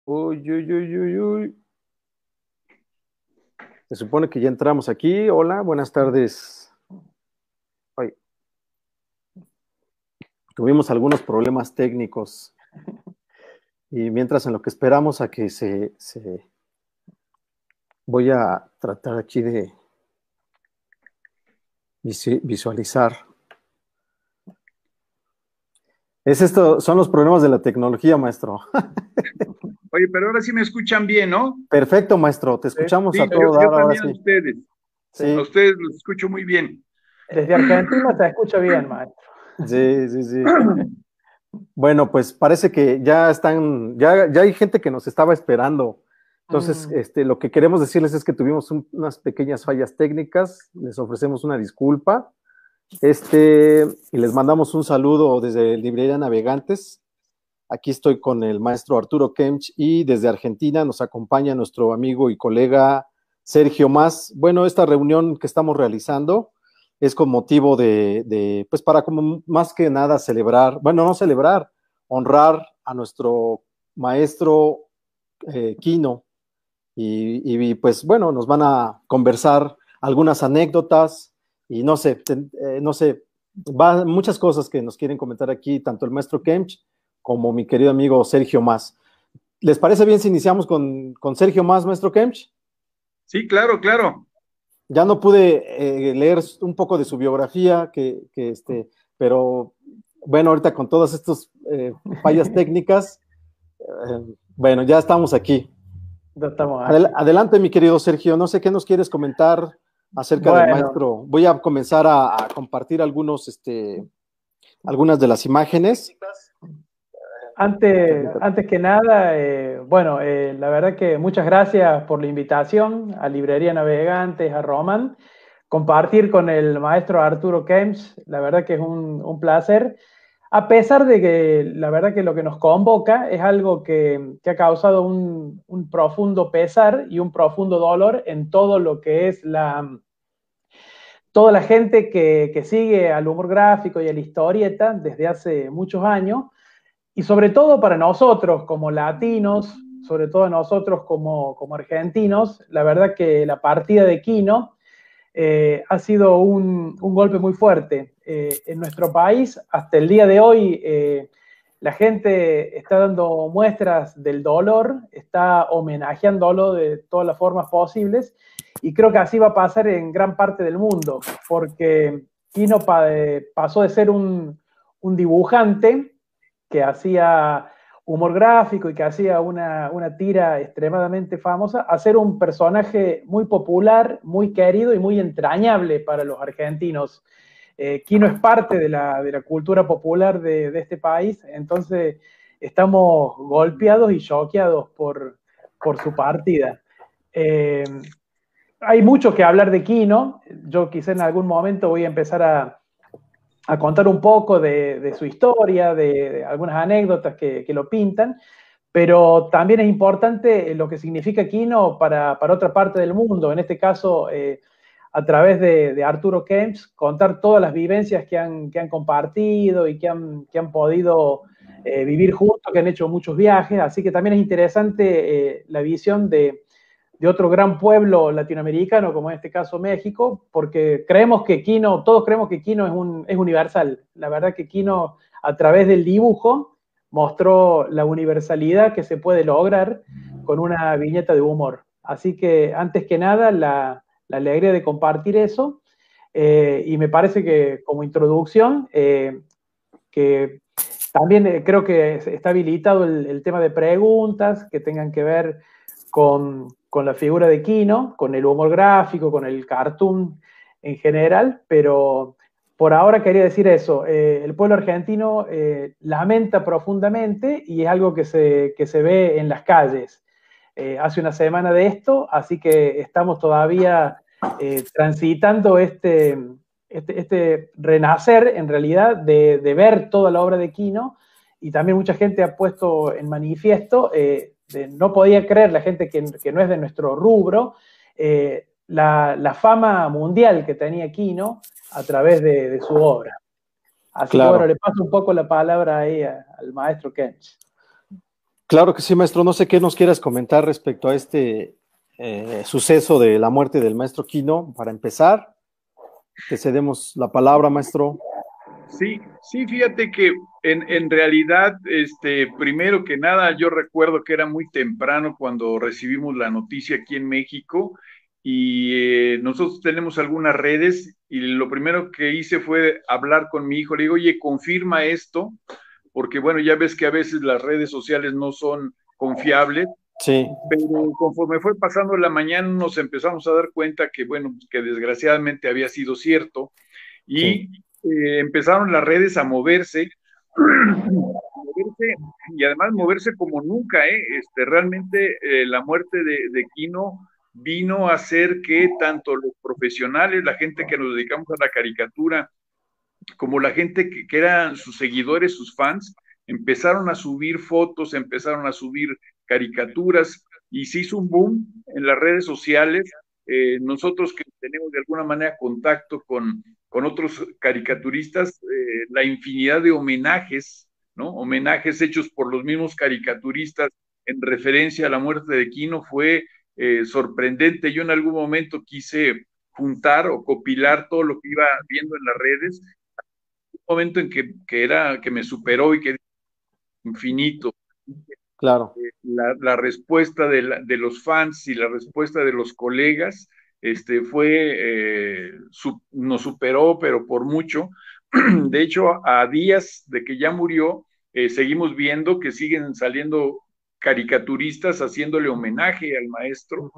Uy, uy, uy, uy, uy. Se supone que ya entramos aquí. Hola, buenas tardes. Ay, tuvimos algunos problemas técnicos y mientras en lo que esperamos a que voy a tratar aquí de visualizar. Es esto, son los problemas de la tecnología, maestro. Oye, pero ahora sí me escuchan bien, ¿no? Perfecto, maestro. Te Sí, escuchamos Sí, a yo, todo yo dar, ahora también a sí. ustedes. A Sí, ustedes los escucho muy bien. desde Argentina se escucha bien, maestro. sí, sí, sí. Bueno, pues parece que ya están, ya hay gente que nos estaba esperando. Entonces, Mm, lo que queremos decirles es que tuvimos unas pequeñas fallas técnicas, les ofrecemos una disculpa, y les mandamos un saludo desde Librería Navegantes. Aquí estoy con el maestro Arturo Kemch y desde Argentina nos acompaña nuestro amigo y colega Sergio Mas. Bueno, esta reunión que estamos realizando es con motivo pues para como más que nada celebrar, bueno, no celebrar, honrar a nuestro maestro Kino pues bueno, nos van a conversar algunas anécdotas y no sé, no sé, muchas cosas que nos quieren comentar aquí, tanto el maestro Kemch como mi querido amigo Sergio Mas. ¿Les parece bien si iniciamos con Sergio Mas, maestro Kemch? Sí, claro, claro. Ya no pude leer un poco de su biografía, pero bueno, ahorita con todas estas fallas técnicas, bueno, ya estamos aquí. ya estamos aquí. Adelante, mi querido Sergio. No sé qué nos quieres comentar acerca del Bueno, maestro. Voy a comenzar a compartir algunas de las imágenes. antes que nada, bueno, la verdad que muchas gracias por la invitación a Librería Navegantes, a Roman, compartir con el maestro Arturo Kempf, la verdad que es un placer, a pesar de que la verdad que lo que nos convoca es algo que ha causado un profundo pesar y un profundo dolor en todo lo que es toda la gente que sigue al humor gráfico y a la historieta desde hace muchos años, y sobre todo para nosotros como latinos, sobre todo nosotros como argentinos, la verdad que la partida de Quino ha sido un golpe muy fuerte. En nuestro país, hasta el día de hoy, la gente está dando muestras del dolor, está homenajeándolo de todas las formas posibles, y creo que así va a pasar en gran parte del mundo, porque Quino pasó de ser un dibujante que hacía humor gráfico y que hacía una tira extremadamente famosa, a ser un personaje muy popular, muy querido y muy entrañable para los argentinos. Quino es parte de la cultura popular de este país, entonces estamos golpeados y choqueados por su partida. Eh, Hay mucho que hablar de Quino, yo quizá en algún momento voy a empezar a contar un poco de su historia, de algunas anécdotas que lo pintan, pero también es importante lo que significa Quino para otra parte del mundo, en este caso a través de Arturo Kempf, contar todas las vivencias que han compartido y que han podido vivir juntos, que han hecho muchos viajes, así que también es interesante la visión de otro gran pueblo latinoamericano, como en este caso México, porque creemos que Quino, todos creemos que Quino es universal. La verdad que Quino, a través del dibujo, mostró la universalidad que se puede lograr con una viñeta de humor. Así que, antes que nada, la alegría de compartir eso. Y me parece que, como introducción, que también creo que está habilitado el tema de preguntas que tengan que ver con la figura de Quino, con el humor gráfico, con el cartoon en general, pero por ahora quería decir eso. El pueblo argentino lamenta profundamente y es algo que se ve en las calles. Hace una semana de esto, así que estamos todavía transitando este renacer, en realidad, de ver toda la obra de Quino, y también mucha gente ha puesto en manifiesto, no podía creer la gente que no es de nuestro rubro, la fama mundial que tenía Quino a través de su obra. Así que bueno, Claro. le paso un poco la palabra ahí al maestro Kench. Claro que sí, maestro. No sé qué nos quieras comentar respecto a este suceso de la muerte del maestro Quino. Para empezar, te cedemos la palabra, maestro. Sí, sí, fíjate que en realidad, primero que nada, yo recuerdo que era muy temprano cuando recibimos la noticia aquí en México y nosotros tenemos algunas redes y lo primero que hice fue hablar con mi hijo. Le digo, oye, confirma esto, porque bueno, ya ves que a veces las redes sociales no son confiables, Sí, pero conforme fue pasando la mañana nos empezamos a dar cuenta que bueno, que desgraciadamente había sido cierto sí, y empezaron las redes a moverse, moverse y además moverse como nunca, ¿eh? Realmente la muerte de Quino vino a hacer que tanto los profesionales, la gente que nos dedicamos a la caricatura, como la gente que eran sus seguidores, sus fans, empezaron a subir fotos, empezaron a subir caricaturas y se hizo un boom en las redes sociales. Nosotros que tenemos de alguna manera contacto con otros caricaturistas, la infinidad de homenajes, ¿no? Homenajes hechos por los mismos caricaturistas en referencia a la muerte de Quino fue sorprendente. Yo en algún momento quise juntar o copilar todo lo que iba viendo en las redes, momento en que me superó y que infinito. claro. La respuesta de los fans y la respuesta de los colegas nos superó, pero por mucho. De hecho, a días de que ya murió, seguimos viendo que siguen saliendo caricaturistas haciéndole homenaje al maestro,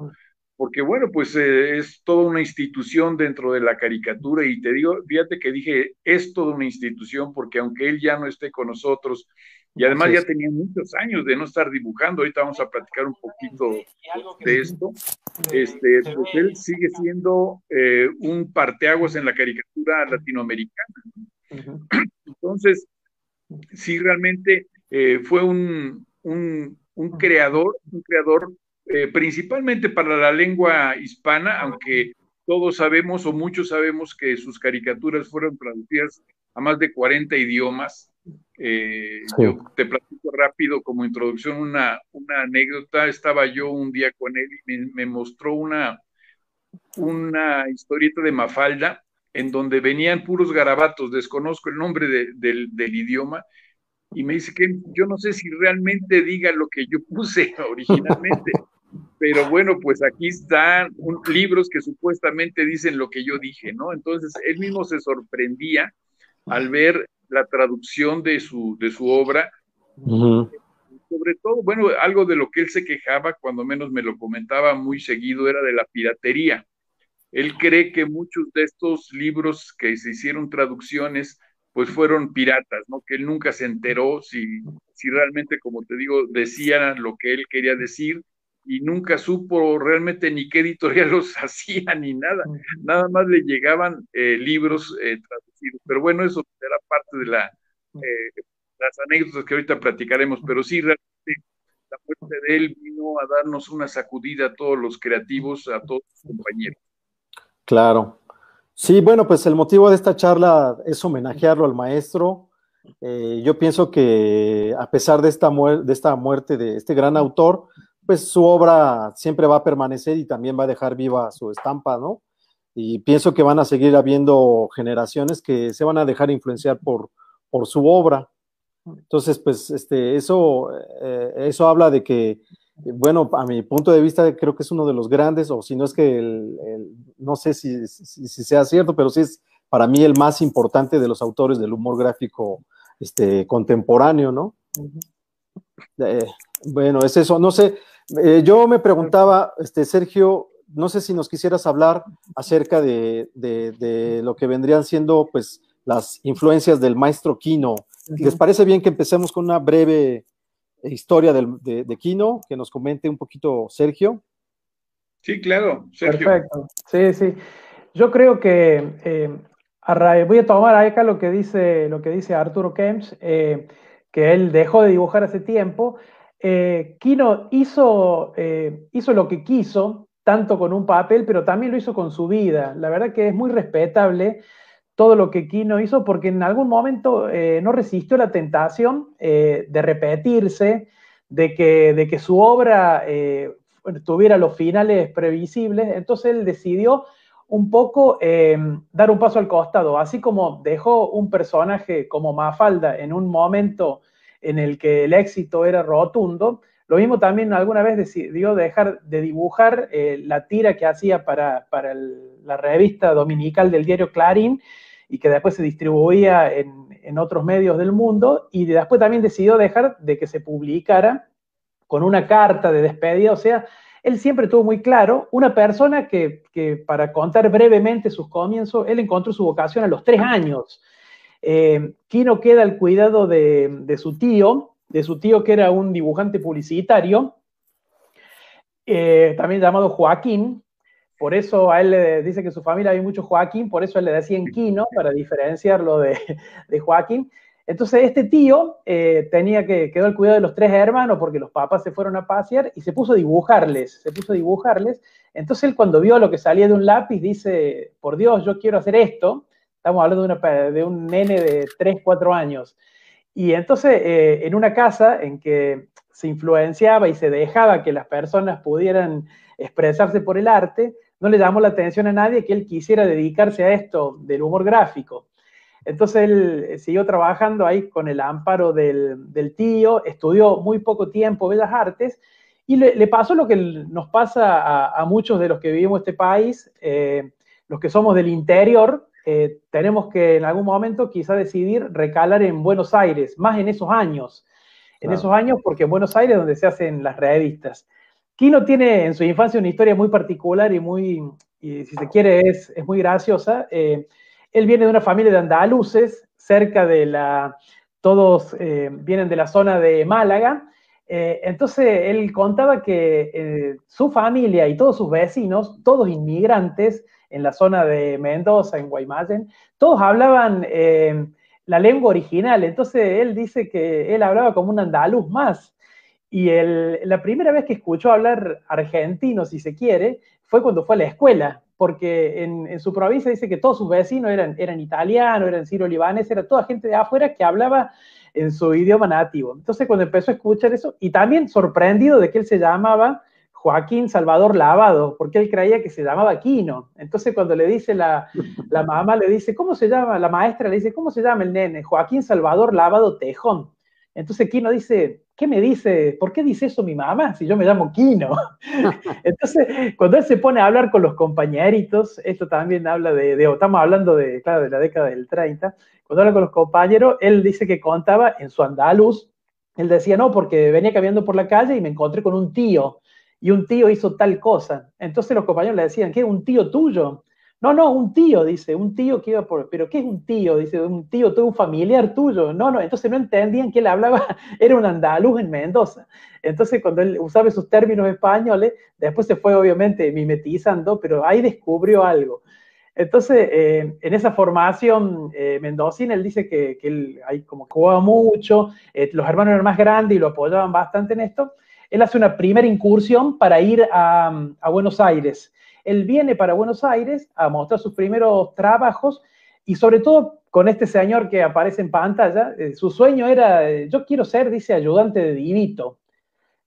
porque bueno, pues es toda una institución dentro de la caricatura y te digo, fíjate que dije, es toda una institución porque aunque él ya no esté con nosotros y Así además ya es. tenía muchos años de no estar dibujando, ahorita vamos a platicar un poquito de esto, pues él sigue siendo un parteaguas en la caricatura latinoamericana. Entonces, sí realmente fue un creador principalmente para la lengua hispana, aunque todos sabemos o muchos sabemos que sus caricaturas fueron traducidas a más de 40 idiomas. Sí, Yo te platico rápido como introducción una anécdota. Estaba yo un día con él y me mostró una historieta de Mafalda en donde venían puros garabatos, desconozco el nombre del idioma, y me dice que yo no sé si realmente diga lo que yo puse originalmente, pero bueno, pues aquí están libros que supuestamente dicen lo que yo dije, ¿no? Entonces él mismo se sorprendía al ver la traducción de su obra. uh-huh. Sobre todo, bueno, algo de lo que él se quejaba, cuando menos me lo comentaba muy seguido, era de la piratería. Él cree que muchos de estos libros que se hicieron traducciones, pues fueron piratas, ¿no? Que él nunca se enteró si realmente, como te digo, decían lo que él quería decir y nunca supo realmente ni qué editorial los hacía ni nada. Nada más le llegaban libros traducidos. Pero bueno, eso será parte de las anécdotas que ahorita platicaremos. Pero sí, realmente la muerte de él vino a darnos una sacudida a todos los creativos, a todos los compañeros. Claro. Sí, bueno, pues el motivo de esta charla es homenajearlo al maestro. Yo pienso que a pesar de esta muerte de este gran autor, pues su obra siempre va a permanecer y también va a dejar viva su estampa, ¿no? Y pienso que van a seguir habiendo generaciones que se van a dejar influenciar por su obra. Entonces, pues eso habla de que, bueno, a mi punto de vista creo que es uno de los grandes, o si no es que no sé si sea cierto, pero sí es para mí el más importante de los autores del humor gráfico contemporáneo, ¿no? Bueno, es eso, no sé, yo me preguntaba, Sergio, no sé si nos quisieras hablar acerca de lo que vendrían siendo, pues, las influencias del maestro Quino. ¿Les parece bien que empecemos con una breve historia de Quino, que nos comente un poquito Sergio? Sí, claro, Sergio. Perfecto, sí, sí. Yo creo que voy a tomar acá lo que dice Arturo Kempf, que él dejó de dibujar hace tiempo. Quino hizo lo que quiso, tanto con un papel, pero también lo hizo con su vida. La verdad que es muy respetable todo lo que Quino hizo, porque en algún momento no resistió la tentación de repetirse, de que su obra tuviera los finales previsibles. Entonces él decidió un poco dar un paso al costado, así como dejó un personaje como Mafalda en un momento en el que el éxito era rotundo. Lo mismo también alguna vez decidió dejar de dibujar la tira que hacía para la revista dominical del diario Clarín y que después se distribuía en otros medios del mundo, y después también decidió dejar de que se publicara con una carta de despedida. O sea, él siempre tuvo muy claro, una persona que para contar brevemente sus comienzos, él encontró su vocación a los 3 años. Quino queda al cuidado de su tío que era un dibujante publicitario, también llamado Joaquín. Por eso a él le dice que en su familia hay mucho Joaquín, por eso él le decían Quino, para diferenciarlo de Joaquín. Entonces este tío quedó al cuidado de los 3 hermanos porque los papás se fueron a pasear y se puso a dibujarles. Entonces él, cuando vio lo que salía de un lápiz, dice, por Dios, yo quiero hacer esto. Estamos hablando de un nene de 3, 4 años. Y entonces, en una casa en que se influenciaba y se dejaba que las personas pudieran expresarse por el arte, no le llamó la atención a nadie que él quisiera dedicarse a esto del humor gráfico. Entonces él siguió trabajando ahí con el amparo del tío, estudió muy poco tiempo Bellas Artes, y le pasó lo que nos pasa a muchos de los que vivimos en este país, los que somos del interior. Tenemos que en algún momento quizá decidir recalar en Buenos Aires, más en esos años. En esos años, porque en Buenos Aires es donde se hacen las revistas. Quino tiene en su infancia una historia muy particular y si se quiere, es muy graciosa. Él viene de una familia de andaluces, todos vienen de la zona de Málaga. Entonces él contaba que su familia y todos sus vecinos, todos inmigrantes, en la zona de Mendoza, en Guaymallén, todos hablaban la lengua original. Entonces él dice que él hablaba como un andaluz más. Y la primera vez que escuchó hablar argentino, si se quiere, fue cuando fue a la escuela, porque en su provincia dice que todos sus vecinos eran italianos, eran siro-libaneses, era toda gente de afuera que hablaba en su idioma nativo. Entonces cuando empezó a escuchar eso, y también sorprendido de que él se llamaba Joaquín Salvador Lavado, porque él creía que se llamaba Quino. Entonces cuando le dice la mamá, le dice, ¿cómo se llama? La maestra le dice, ¿cómo se llama el nene? Joaquín Salvador Lavado Tejón. Entonces Quino dice, ¿qué me dice? ¿Por qué dice eso mi mamá si yo me llamo Quino? Entonces, cuando él se pone a hablar con los compañeritos, esto también habla estamos hablando claro, de la década del 30, cuando habla con los compañeros, él dice que contaba en su andaluz, él decía, no, porque venía caminando por la calle y me encontré con un tío, y un tío hizo tal cosa. Entonces los compañeros le decían, ¿qué? ¿Un tío tuyo? No, un tío, dice, un tío que iba ¿pero qué es un tío? Dice, un tío, todo un familiar tuyo. No, entonces no entendían que él hablaba, era un andaluz en Mendoza. Entonces cuando él usaba esos términos españoles, después se fue obviamente mimetizando, pero ahí descubrió algo. Entonces, en esa formación mendocina, él dice que él ahí como jugaba mucho, los hermanos eran más grandes y lo apoyaban bastante en esto. Él hace una primera incursión para ir a Buenos Aires. Él viene para Buenos Aires a mostrar sus primeros trabajos y sobre todo con este señor que aparece en pantalla, su sueño era, yo quiero ser, dice, ayudante de Divito.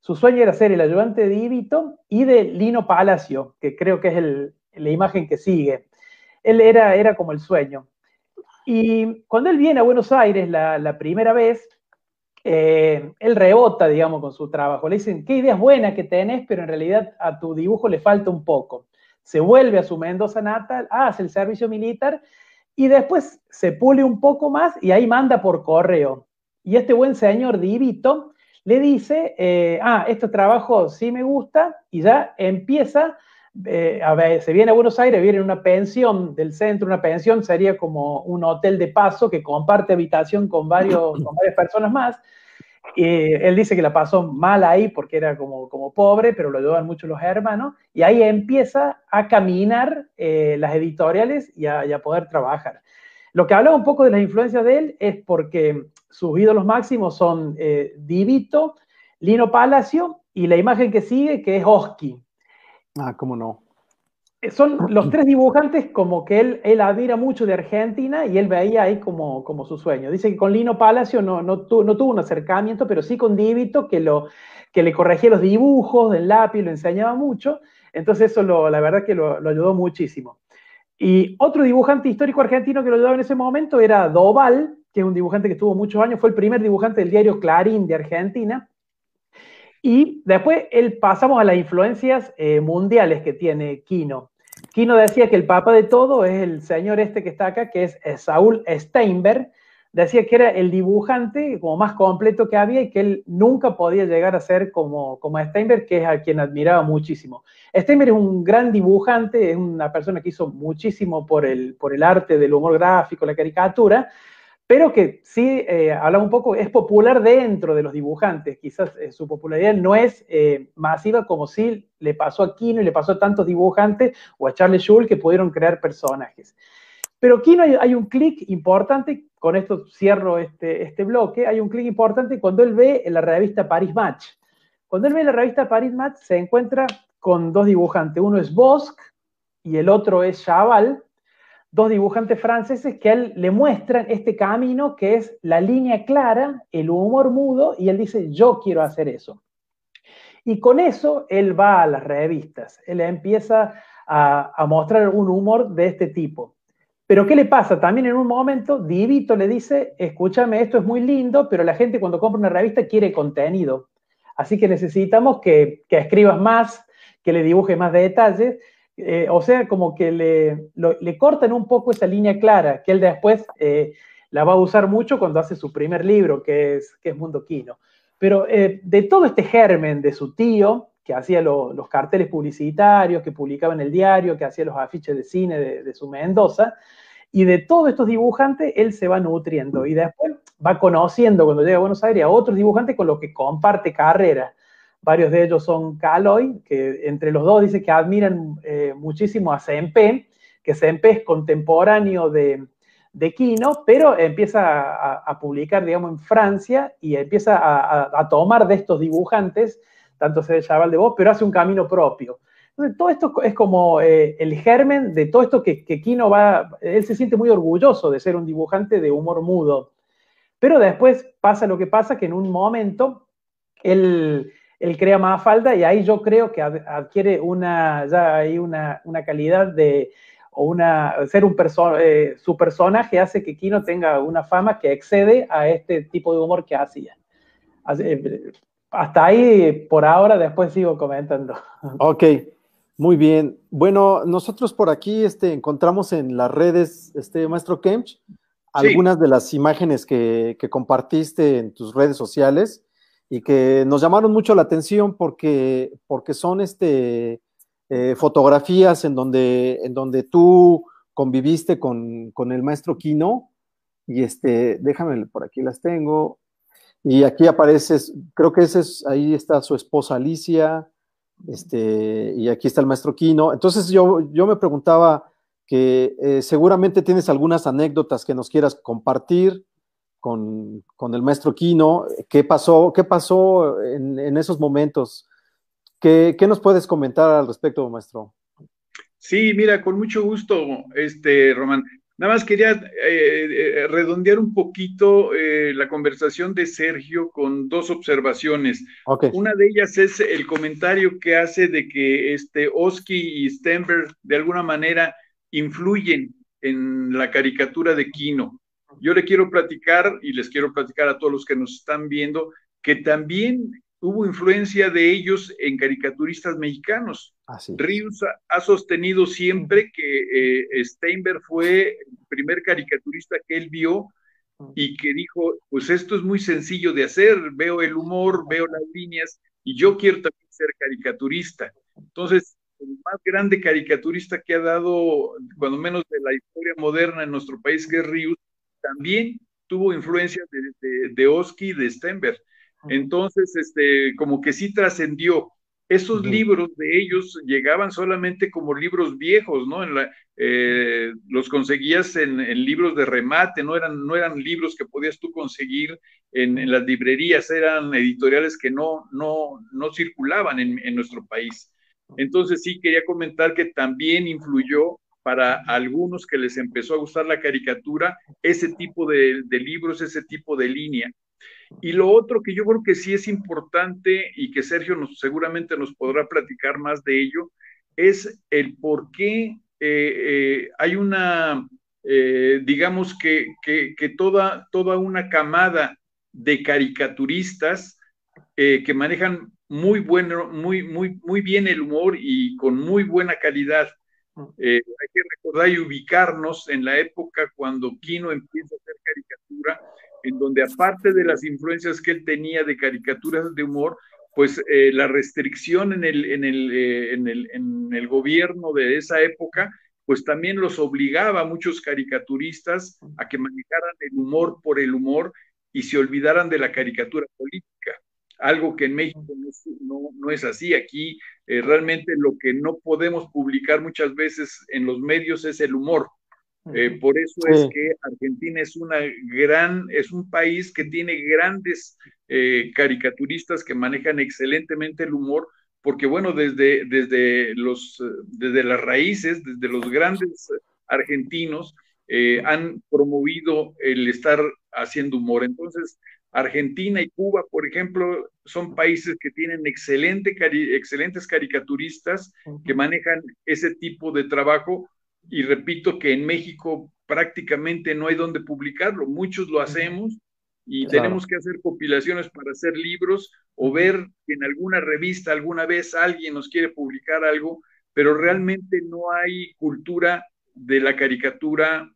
Su sueño era ser el ayudante de Divito y de Lino Palacio, que creo que es la imagen que sigue. Él era como el sueño. Y cuando él viene a Buenos Aires la primera vez, él rebota, digamos, con su trabajo. Le dicen, qué ideas buenas que tenés, pero en realidad a tu dibujo le falta un poco. Se vuelve a su Mendoza natal, hace el servicio militar y después se pule un poco más y ahí manda por correo. Y este buen señor Divito le dice, este trabajo sí me gusta, y ya empieza, se viene a Buenos Aires, viene en una pensión del centro. Una pensión sería como un hotel de paso que comparte habitación con varias personas más. Él dice que la pasó mal ahí porque era como pobre, pero lo ayudaban mucho los hermanos, y ahí empieza a caminar las editoriales y a poder trabajar. Lo que habla un poco de las influencias de él es porque sus ídolos máximos son Divito, Lino Palacio y la imagen que sigue, que es Oski. Cómo no. son los tres dibujantes como que él admira mucho de Argentina y él veía ahí como su sueño. Dice que con Lino Palacio no tuvo un acercamiento, pero sí con Divito, que le corregía los dibujos del lápiz, lo enseñaba mucho. Entonces eso la verdad que lo ayudó muchísimo. Y otro dibujante histórico argentino que lo ayudaba en ese momento era Doval, que es un dibujante que estuvo muchos años, fue el primer dibujante del diario Clarín de Argentina. Y después pasamos a las influencias mundiales que tiene Quino. Quino decía que el papa de todo es el señor este que está acá, que es Saúl Steinberg. Decía que era el dibujante como más completo que había y que él nunca podía llegar a ser como Steinberg, que es a quien admiraba muchísimo. Steinberg es un gran dibujante, es una persona que hizo muchísimo por el arte del humor gráfico, la caricatura, pero que sí, hablaba un poco, es popular dentro de los dibujantes. Quizás su popularidad no es masiva como sí le pasó a Quino y le pasó a tantos dibujantes o a Charles Schulz que pudieron crear personajes. Pero aquí hay un clic importante, con esto cierro este bloque, hay un clic importante cuando él ve en la revista Paris Match. Cuando él ve la revista Paris Match se encuentra con dos dibujantes, uno es Bosc y el otro es Chaval, dos dibujantes franceses que a él le muestran este camino que es la línea clara, el humor mudo, y él dice, yo quiero hacer eso. Y con eso él va a las revistas, él empieza a mostrar un humor de este tipo. Pero ¿qué le pasa? También en un momento Divito le dice, escúchame, esto es muy lindo, pero la gente cuando compra una revista quiere contenido. Así que necesitamos que escribas más, que le dibujes más detalles. O sea, como que le cortan un poco esa línea clara, que él después la va a usar mucho cuando hace su primer libro, que es Mundo Quino. Pero de todo este germen de su tío, que hacía los carteles publicitarios, que publicaba en el diario, que hacía los afiches de cine de su Mendoza, y de todos estos dibujantes él se va nutriendo y después va conociendo cuando llega a Buenos Aires a otros dibujantes con los que comparte carrera. Varios de ellos son Caloy, que entre los dos dice que admiran muchísimo a Sempé, que Sempé es contemporáneo de Quino, pero empieza a publicar, digamos, en Francia y empieza a tomar de estos dibujantes, tanto se Chaval de Vos, pero hace un camino propio. Entonces, todo esto es como el germen de todo esto que Quino él se siente muy orgulloso de ser un dibujante de humor mudo. Pero después pasa lo que pasa, que en un momento él crea Mafalda y ahí yo creo que adquiere ya hay una calidad ser su personaje hace que Quino tenga una fama que excede a este tipo de humor que hacía. Hasta ahí por ahora, después sigo comentando. Ok, muy bien. Bueno, nosotros por aquí encontramos en las redes, maestro Kempch, algunas de las imágenes que compartiste en tus redes sociales y que nos llamaron mucho la atención porque son fotografías en donde tú conviviste con el maestro Quino y déjame, por aquí las tengo. Y aquí apareces, creo que ahí está su esposa Alicia, y aquí está el maestro Quino. Entonces yo me preguntaba que seguramente tienes algunas anécdotas que nos quieras compartir con el maestro Quino. ¿Qué pasó en esos momentos? ¿Qué nos puedes comentar al respecto, maestro? Sí, mira, con mucho gusto, Román. Nada más quería redondear un poquito la conversación de Sergio con dos observaciones. Okay. Una de ellas es el comentario que hace de que Oski y Steinberg de alguna manera influyen en la caricatura de Quino. Yo le quiero platicar y les quiero platicar a todos los que nos están viendo que también hubo influencia de ellos en caricaturistas mexicanos. Rius ha sostenido siempre que Steinberg fue el primer caricaturista que él vio y que dijo, pues esto es muy sencillo de hacer, veo el humor, veo las líneas y yo quiero también ser caricaturista. Entonces, el más grande caricaturista que ha dado, cuando menos de la historia moderna en nuestro país, que es Rius, también tuvo influencia de Oski y de Steinberg. Entonces, como que sí trascendió. Esos libros de ellos llegaban solamente como libros viejos, ¿no? Los conseguías en libros de remate, no eran libros que podías tú conseguir en las librerías, eran editoriales que no circulaban en nuestro país. Entonces sí quería comentar que también influyó para algunos que les empezó a gustar la caricatura, ese tipo de libros, ese tipo de línea. Y lo otro que yo creo que sí es importante y que Sergio seguramente nos podrá platicar más de ello, es el por qué hay una, digamos que toda una camada de caricaturistas que manejan muy bien el humor y con muy buena calidad. Hay que recordar y ubicarnos en la época cuando Quino empieza a hacer caricatura, en donde aparte de las influencias que él tenía de caricaturas de humor, pues la restricción en el gobierno de esa época, pues también los obligaba a muchos caricaturistas a que manejaran el humor por el humor y se olvidaran de la caricatura política. Algo que en México no es así. Aquí realmente lo que no podemos publicar muchas veces en los medios es el humor. Por eso es que Argentina es un país que tiene grandes caricaturistas que manejan excelentemente el humor, porque bueno, desde las raíces, desde los grandes argentinos, han promovido el estar haciendo humor. Entonces, Argentina y Cuba, por ejemplo, son países que tienen excelentes caricaturistas que manejan ese tipo de trabajo, y repito que en México prácticamente no hay donde publicarlo, muchos lo hacemos y tenemos que hacer compilaciones para hacer libros o ver que en alguna revista alguna vez alguien nos quiere publicar algo, pero realmente no hay cultura de la caricatura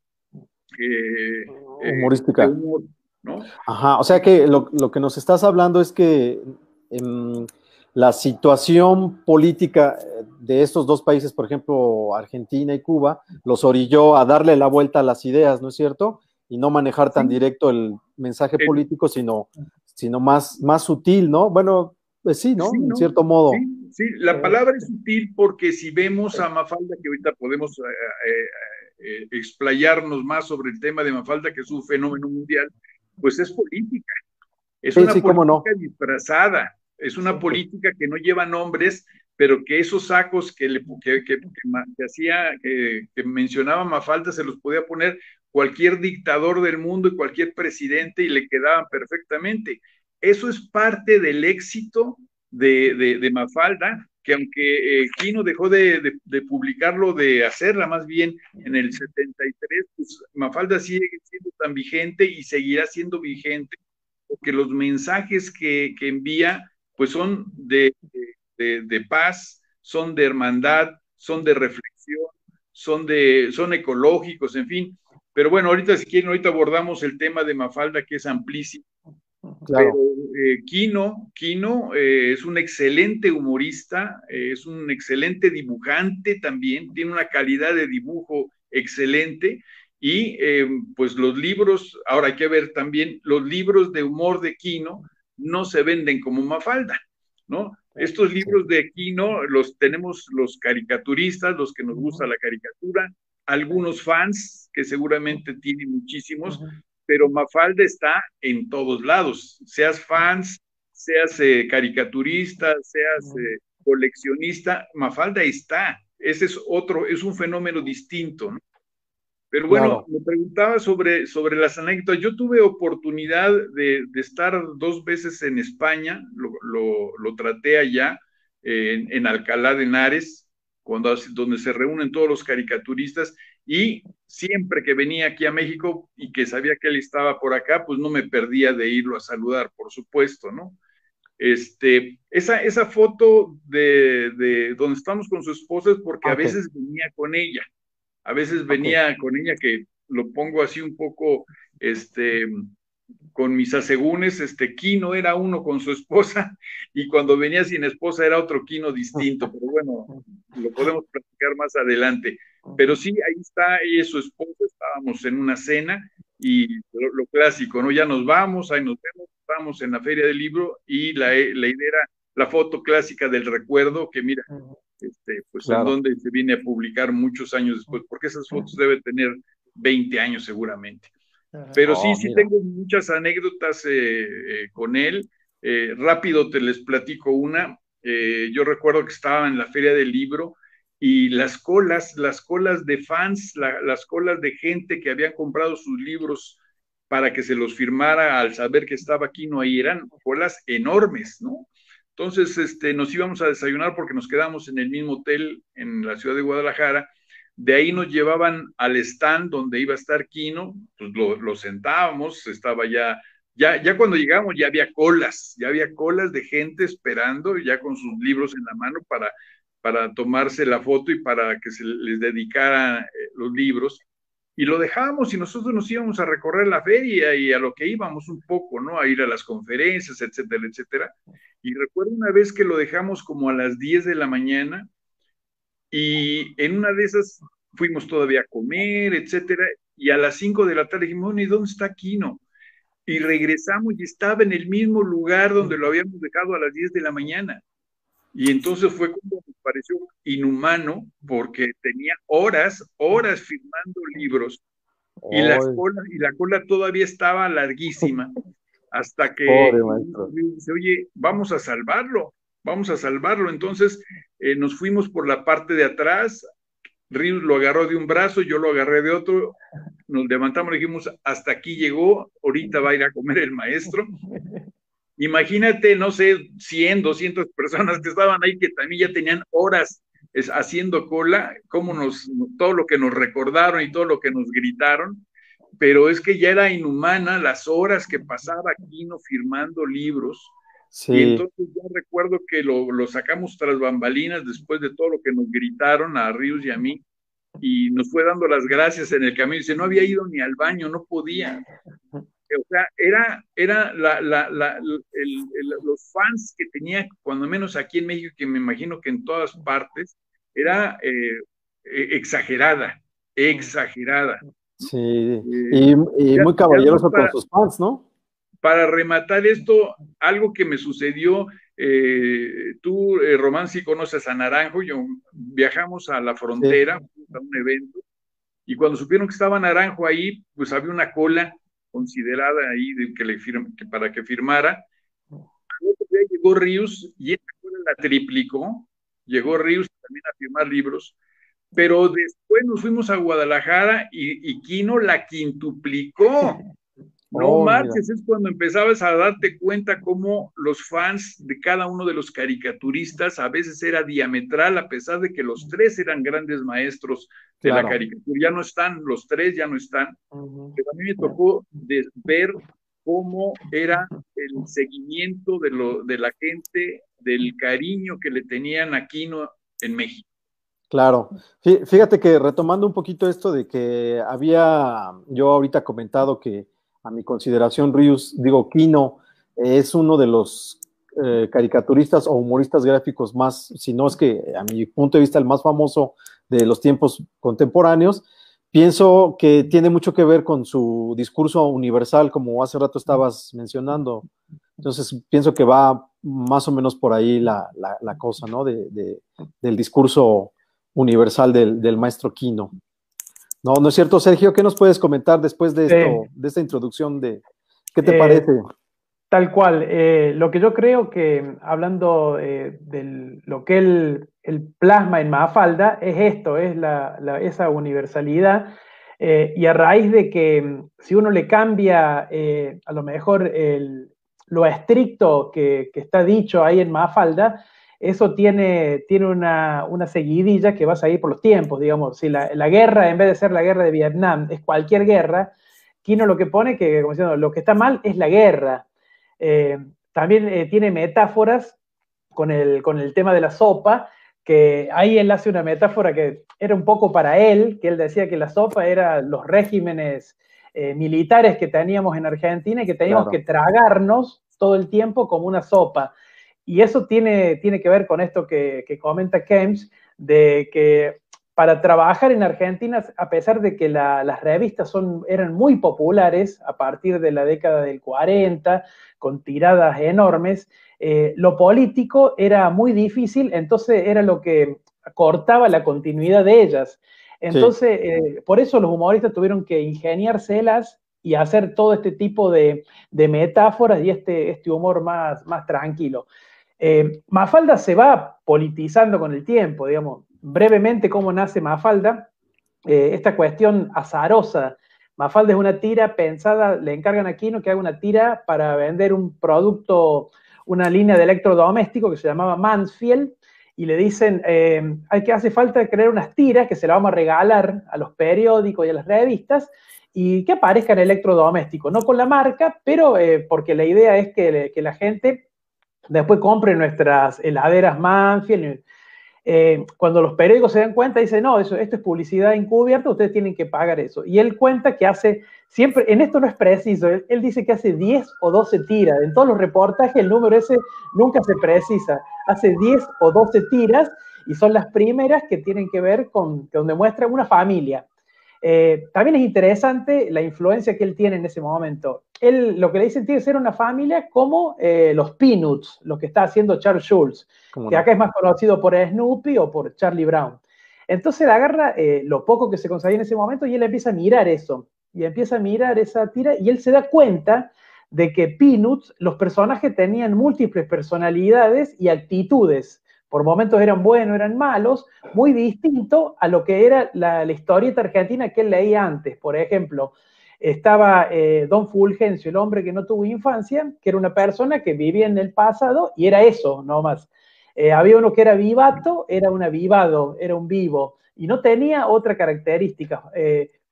humorística. de humor, ¿no? Ajá, o sea que lo que nos estás hablando es que la situación política de estos dos países, por ejemplo, Argentina y Cuba, los orilló a darle la vuelta a las ideas, ¿no es cierto? Y no manejar tan directo el mensaje político, sino más sutil, ¿no? Bueno, pues sí, ¿no? En cierto modo. Sí, la palabra es sutil porque si vemos a Mafalda, que ahorita podemos explayarnos más sobre el tema de Mafalda, que es un fenómeno mundial, pues es política. Es una política disfrazada, es una política que no lleva nombres, pero que esos sacos que mencionaba Mafalda se los podía poner cualquier dictador del mundo y cualquier presidente y le quedaban perfectamente. Eso es parte del éxito de Mafalda, que aunque Quino dejó de publicarlo, de hacerla más bien en el 73, pues Mafalda sigue siendo tan vigente y seguirá siendo vigente, porque los mensajes que envía pues son de paz, son de hermandad, son de reflexión, son ecológicos, en fin. Pero bueno, ahorita si quieren, ahorita abordamos el tema de Mafalda, que es amplísimo. Claro. Pero Quino es un excelente humorista, es un excelente dibujante también, tiene una calidad de dibujo excelente. Y pues los libros, ahora hay que ver también, los libros de humor de Quino no se venden como Mafalda, ¿no? Estos libros de Quino los tenemos los caricaturistas, los que nos gusta la caricatura, algunos fans, que seguramente tienen muchísimos, pero Mafalda está en todos lados, seas fans, seas caricaturista, seas coleccionista, Mafalda está. Ese es un fenómeno distinto, ¿no? Pero bueno, me preguntaba sobre las anécdotas. Yo tuve oportunidad de estar 2 veces en España, lo traté allá, en Alcalá de Henares, donde se reúnen todos los caricaturistas, y siempre que venía aquí a México y que sabía que él estaba por acá, pues no me perdía de irlo a saludar, por supuesto, ¿no? Esa foto de donde estamos con su esposa es porque a veces venía con ella. A veces venía con ella, que lo pongo así un poco, con mis asegúnes, Quino era uno con su esposa, y cuando venía sin esposa era otro Quino distinto, pero bueno, lo podemos platicar más adelante. Pero sí, ahí está ella y su esposa, estábamos en una cena, y lo clásico, ¿no? Ya nos vamos, ahí nos vemos, estamos en la Feria del Libro, y la idea era la foto clásica del recuerdo, que mira, pues en donde se viene a publicar muchos años después, porque esas fotos deben tener 20 años seguramente. Pero sí tengo muchas anécdotas con él. Rápido te les platico una. Yo recuerdo que estaba en la Feria del Libro y las colas de fans, las colas de gente que habían comprado sus libros para que se los firmara al saber que estaba Quino ahí, eran colas enormes, ¿no? Entonces, nos íbamos a desayunar porque nos quedamos en el mismo hotel en la ciudad de Guadalajara. De ahí nos llevaban al stand donde iba a estar Quino, pues lo sentábamos, estaba ya cuando llegamos ya había colas de gente esperando, ya con sus libros en la mano para tomarse la foto y para que se les dedicaran los libros. Y lo dejábamos y nosotros nos íbamos a recorrer la feria y a lo que íbamos un poco, ¿no? A ir a las conferencias, etcétera, etcétera. Y recuerdo una vez que lo dejamos como a las 10 de la mañana y en una de esas fuimos todavía a comer, etcétera, y a las 5 de la tarde dijimos, bueno, ¿y dónde está Quino? Y regresamos y estaba en el mismo lugar donde lo habíamos dejado a las 10 de la mañana. Y entonces fue como me pareció inhumano porque tenía horas firmando libros y la cola todavía estaba larguísima hasta que dice, oye, vamos a salvarlo. Entonces nos fuimos por la parte de atrás, Ríos lo agarró de un brazo, yo lo agarré de otro, nos levantamos y dijimos, hasta aquí llegó, ahorita va a ir a comer el maestro. Imagínate, no sé, 100, 200 personas que estaban ahí que también ya tenían horas haciendo cola, todo lo que nos recordaron y todo lo que nos gritaron, pero es que ya era inhumana las horas que pasaba Quino firmando libros. Sí. Y entonces yo recuerdo que lo sacamos tras bambalinas después de todo lo que nos gritaron a Ríos y a mí, y nos fue dando las gracias en el camino. Dice, no había ido ni al baño, no podía. O sea, era los fans que tenía, cuando menos aquí en México, que me imagino que en todas partes, era exagerada. Sí, y muy caballeroso con sus fans, ¿no? Para rematar esto, algo que me sucedió, tú, Román, sí conoces a Naranjo, viajamos a la frontera, sí, a un evento, y cuando supieron que estaba Naranjo ahí, pues había una cola considerada ahí para que firmara. Al otro día llegó Ríos y esta cola la triplicó, llegó Ríos también a firmar libros, pero después nos fuimos a Guadalajara y Quino la quintuplicó. No marches, es cuando empezabas a darte cuenta cómo los fans de cada uno de los caricaturistas a veces era diametral, a pesar de que los tres eran grandes maestros de la caricatura. Ya no están, los tres ya no están. Pero a mí me tocó ver cómo era el seguimiento de la gente, del cariño que le tenían a Quino en México. Claro, fíjate que retomando un poquito esto de que yo ahorita comentado que a mi consideración Quino es uno de los caricaturistas o humoristas gráficos más, si no es que a mi punto de vista el más famoso de los tiempos contemporáneos. Pienso que tiene mucho que ver con su discurso universal, como hace rato estabas mencionando. Entonces pienso que va más o menos por ahí la cosa, ¿no? Del discurso universal del maestro Quino. ¿No es cierto, Sergio? ¿Qué nos puedes comentar después de esto, de esta introducción? ¿Qué te parece? Tal cual. Lo que yo creo que, hablando de lo que él plasma en Mafalda, es esto, es esa universalidad, y a raíz de que si uno le cambia a lo mejor lo estricto que está dicho ahí en Mafalda, eso tiene una seguidilla que va a seguir por los tiempos, digamos. Si la guerra, en vez de ser la guerra de Vietnam, es cualquier guerra, Quino lo que pone que, como diciendo, lo que está mal es la guerra. También tiene metáforas con el tema de la sopa, que ahí él hace una metáfora que era un poco para él, que él decía que la sopa era los regímenes militares que teníamos en Argentina y que teníamos que tragarnos todo el tiempo como una sopa. Y eso tiene que ver con esto que comenta Kempes, de que para trabajar en Argentina, a pesar de que las revistas eran muy populares a partir de la década del 40, con tiradas enormes, lo político era muy difícil, entonces era lo que cortaba la continuidad de ellas. Entonces, por eso los humoristas tuvieron que ingeniárselas y hacer todo este tipo de metáforas y este humor más tranquilo. Mafalda se va politizando con el tiempo, digamos, brevemente cómo nace Mafalda, esta cuestión azarosa. Mafalda es una tira pensada, le encargan a Quino que haga una tira para vender un producto, una línea de electrodoméstico que se llamaba Mansfield, y le dicen, hace falta crear unas tiras que se las vamos a regalar a los periódicos y a las revistas, y que aparezcan electrodomésticos, no con la marca, pero porque la idea es que la gente después compre nuestras heladeras Mansfield. Cuando los periódicos se dan cuenta, dicen, no, esto es publicidad encubierta, ustedes tienen que pagar eso. Y él cuenta que hace, siempre, en esto no es preciso, él dice que hace 10 o 12 tiras. En todos los reportajes el número ese nunca se precisa. Hace 10 o 12 tiras y son las primeras que tienen que ver con, donde muestra una familia. También es interesante la influencia que él tiene en ese momento. Él, lo que le dicen, tiene que ser una familia como los Peanuts, lo que está haciendo Charles Schulz, que acá es más conocido por Snoopy o por Charlie Brown. Entonces él agarra lo poco que se conseguía en ese momento y él empieza a mirar eso, y empieza a mirar esa tira, y él se da cuenta de que Peanuts, los personajes tenían múltiples personalidades y actitudes. Por momentos eran buenos, eran malos, muy distinto a lo que era la historieta argentina que él leía antes. Por ejemplo, estaba Don Fulgencio, el hombre que no tuvo infancia, que era una persona que vivía en el pasado y era eso, nomás. Había uno que era vivato, era un avivado, era un vivo, y no tenía otra característica.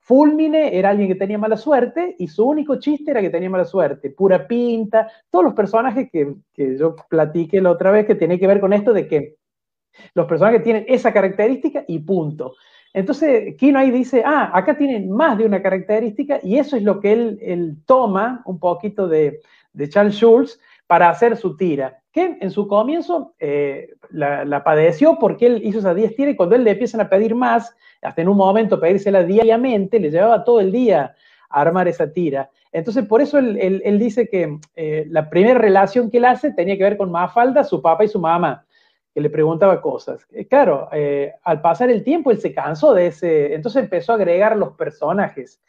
Fulmine era alguien que tenía mala suerte y su único chiste era que tenía mala suerte. Pura pinta, todos los personajes que yo platiqué la otra vez que tiene que ver con esto de que los personajes tienen esa característica y punto. Entonces, Quino ahí dice, acá tienen más de una característica y eso es lo que él toma un poquito de Charles Schulz para hacer su tira, que en su comienzo la padeció porque él hizo esas 10 tiras y cuando él le empiezan a pedir más, hasta en un momento pedírsela diariamente, le llevaba todo el día a armar esa tira. Entonces, por eso él dice que la primera relación que él hace tenía que ver con Mafalda, su papá y su mamá, que le preguntaba cosas. Claro, al pasar el tiempo él se cansó de ese, entonces empezó a agregar los personajes,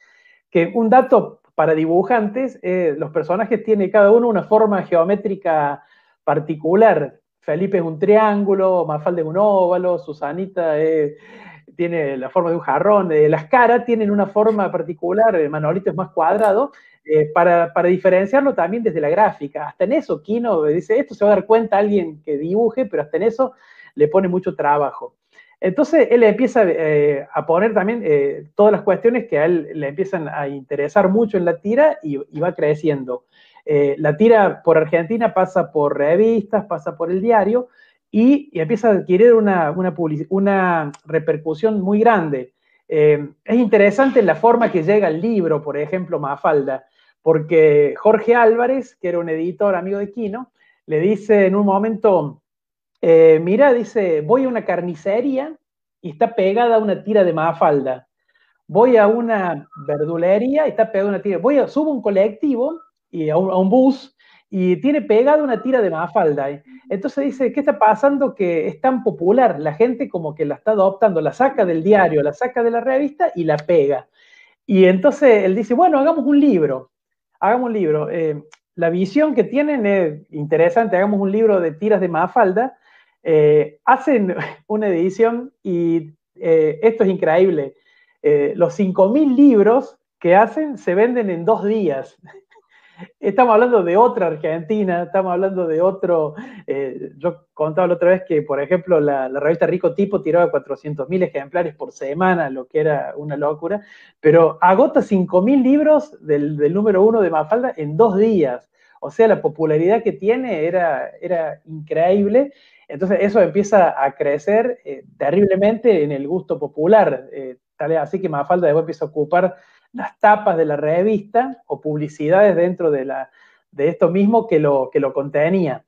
que un dato para dibujantes, los personajes tienen cada uno una forma geométrica particular. Felipe es un triángulo, Mafalda es un óvalo, Susanita tiene la forma de un jarrón, las caras tienen una forma particular, Manolito es más cuadrado, para diferenciarlo también desde la gráfica. Hasta en eso, Quino dice, esto se va a dar cuenta alguien que dibuje, pero hasta en eso le pone mucho trabajo. Entonces él empieza a poner también todas las cuestiones que a él le empiezan a interesar mucho en la tira y va creciendo. La tira por Argentina pasa por revistas, pasa por el diario y empieza a adquirir una repercusión muy grande. Es interesante la forma que llega el libro, por ejemplo, Mafalda, porque Jorge Álvarez, que era un editor amigo de Quino, le dice en un momento, mira, dice, voy a una carnicería y está pegada una tira de Mafalda. Voy a una verdulería y está pegada una tira. Subo un colectivo y a un bus y tiene pegada una tira de Mafalda. Entonces dice, ¿qué está pasando? Que es tan popular, la gente como que la está adoptando, la saca del diario, la saca de la revista y la pega. Y entonces él dice, bueno, hagamos un libro. La visión que tienen es interesante, hagamos un libro de tiras de Mafalda. Hacen una edición y esto es increíble. Los 5.000 libros que hacen se venden en 2 días. Estamos hablando de otra Argentina, estamos hablando de otro. Yo contaba la otra vez que, por ejemplo, la revista Rico Tipo tiraba 400.000 ejemplares por semana, lo que era una locura, pero agota 5.000 libros del número 1 de Mafalda en 2 días. O sea, la popularidad que tiene era increíble. Entonces, eso empieza a crecer terriblemente en el gusto popular. Tal vez así que Mafalda después empieza a ocupar las tapas de la revista o publicidades dentro de esto mismo que lo contenía.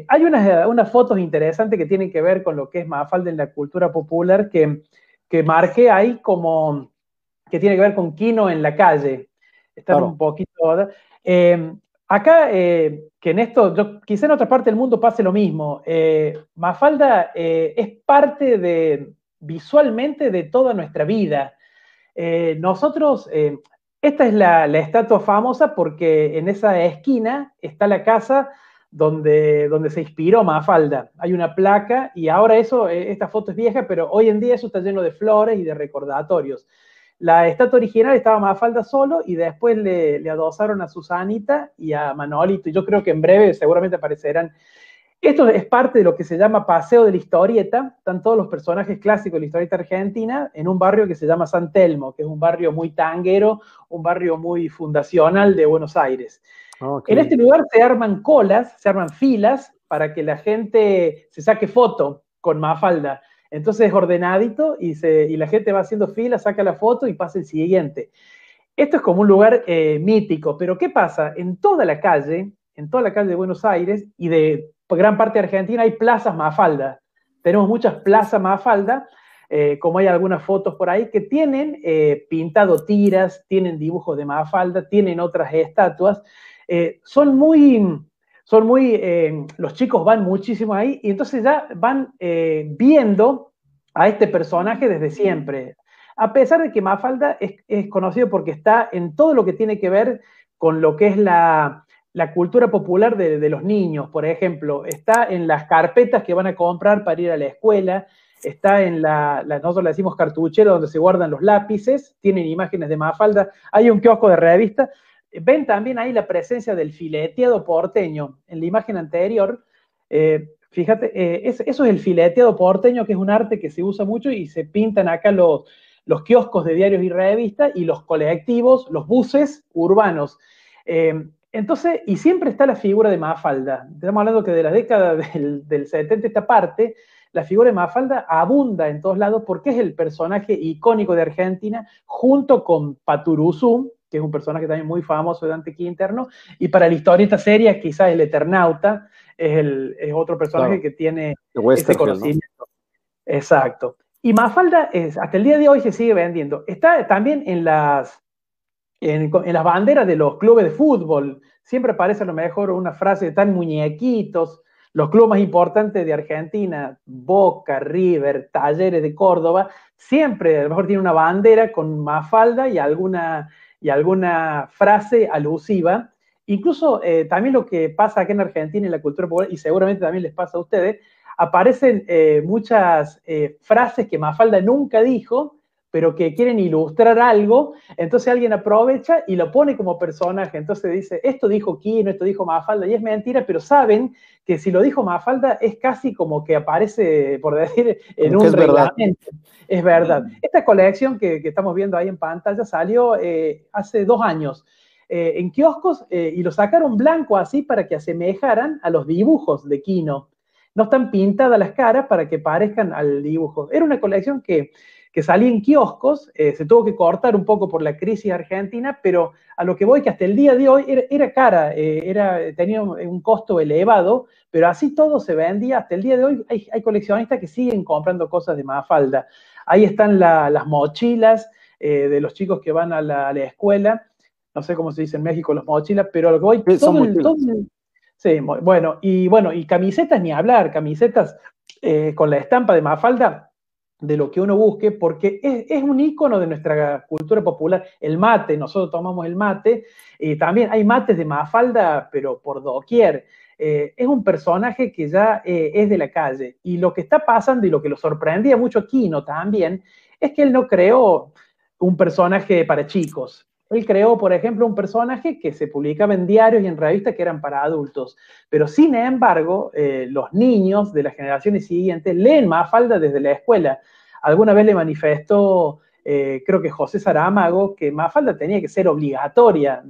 Hay unas fotos interesantes que tienen que ver con lo que es Mafalda en la cultura popular que marqué ahí como que tiene que ver con Quino en la calle. Están claro. Un poquito... acá, que en esto, quizá en otra parte del mundo pase lo mismo. Mafalda es parte visualmente de toda nuestra vida. Nosotros, esta es la estatua famosa porque en esa esquina está la casa donde se inspiró Mafalda. Hay una placa y ahora eso, esta foto es vieja, pero hoy en día eso está lleno de flores y de recordatorios. La estatua original estaba Mafalda solo y después le adosaron a Susanita y a Manolito. Y yo creo que en breve seguramente aparecerán. Esto es parte de lo que se llama Paseo de la Historieta. Están todos los personajes clásicos de la historieta argentina en un barrio que se llama San Telmo, que es un barrio muy tanguero, un barrio muy fundacional de Buenos Aires. Okay. En este lugar se arman colas, se arman filas para que la gente se saque foto con Mafalda. Entonces es ordenadito y la gente va haciendo fila, saca la foto y pasa el siguiente. Esto es como un lugar mítico, pero ¿qué pasa? En toda la calle de Buenos Aires y de gran parte de Argentina hay plazas Mafalda. Tenemos muchas plazas Mafalda, como hay algunas fotos por ahí, que tienen pintado tiras, tienen dibujos de Mafalda, tienen otras estatuas. Los chicos van muchísimo ahí y entonces ya van viendo a este personaje desde siempre. A pesar de que Mafalda es conocido porque está en todo lo que tiene que ver con lo que es la cultura popular de los niños, por ejemplo, está en las carpetas que van a comprar para ir a la escuela, está en nosotros le decimos cartuchero, donde se guardan los lápices, tienen imágenes de Mafalda, hay un kiosco de revista. Ven también ahí la presencia del fileteado porteño. En la imagen anterior, fíjate, eso es el fileteado porteño, que es un arte que se usa mucho y se pintan acá los kioscos de diarios y revistas y los colectivos, los buses urbanos. Entonces, y siempre está la figura de Mafalda. Estamos hablando que de la década del 70 esta parte, la figura de Mafalda abunda en todos lados porque es el personaje icónico de Argentina, junto con Paturuzú, que es un personaje también muy famoso de Dante Quinterno, y para la historieta seria, quizás el Eternauta es otro personaje, claro, que tiene ese conocimiento. ¿No? Exacto. Y Mafalda hasta el día de hoy se sigue vendiendo. Está también en las banderas de los clubes de fútbol. Siempre aparece a lo mejor una frase de tan muñequitos. Los clubes más importantes de Argentina, Boca, River, Talleres de Córdoba, siempre a lo mejor tiene una bandera con Mafalda y alguna frase alusiva. Incluso también lo que pasa acá en Argentina en la cultura popular, y seguramente también les pasa a ustedes, aparecen muchas frases que Mafalda nunca dijo, pero que quieren ilustrar algo, entonces alguien aprovecha y lo pone como personaje. Entonces dice, esto dijo Quino, esto dijo Mafalda, y es mentira, pero saben que si lo dijo Mafalda es casi como que aparece, por decir, en un reglamento. Es verdad. Esta colección que estamos viendo ahí en pantalla salió hace 2 años en kioscos y lo sacaron blanco así para que asemejaran a los dibujos de Quino. No están pintadas las caras para que parezcan al dibujo. Era una colección que salía en kioscos, se tuvo que cortar un poco por la crisis argentina, pero a lo que voy que hasta el día de hoy era cara, tenía un costo elevado, pero así todo se vendía. Hasta el día de hoy hay coleccionistas que siguen comprando cosas de Mafalda. Ahí están las mochilas de los chicos que van a la escuela, no sé cómo se dice en México los mochilas, pero a lo que voy, sí, bueno, y camisetas ni hablar, camisetas con la estampa de Mafalda, de lo que uno busque, porque es un ícono de nuestra cultura popular. El mate, nosotros tomamos el mate, y también hay mates de Mafalda, pero por doquier. Es un personaje que ya es de la calle, y lo que está pasando, y lo que lo sorprendía mucho a Quino también, es que él no creó un personaje para chicos. Él creó, por ejemplo, un personaje que se publicaba en diarios y en revistas que eran para adultos, pero sin embargo, los niños de las generaciones siguientes leen Mafalda desde la escuela. Alguna vez le manifestó, creo que José Saramago, que Mafalda tenía que ser obligatoria,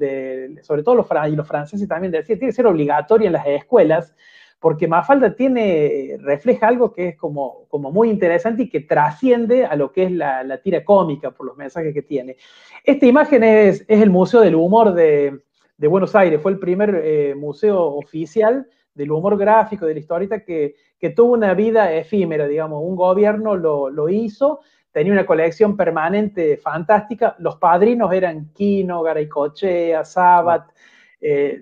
sobre todo los franceses también decían, tiene que ser obligatoria en las escuelas, porque Mafalda refleja algo que es como muy interesante y que trasciende a lo que es la tira cómica por los mensajes que tiene. Esta imagen es el Museo del Humor de Buenos Aires, fue el primer museo oficial del humor gráfico, de la historieta, que tuvo una vida efímera, digamos, un gobierno lo hizo, tenía una colección permanente fantástica, los padrinos eran Quino, Garaycochea, Sabat,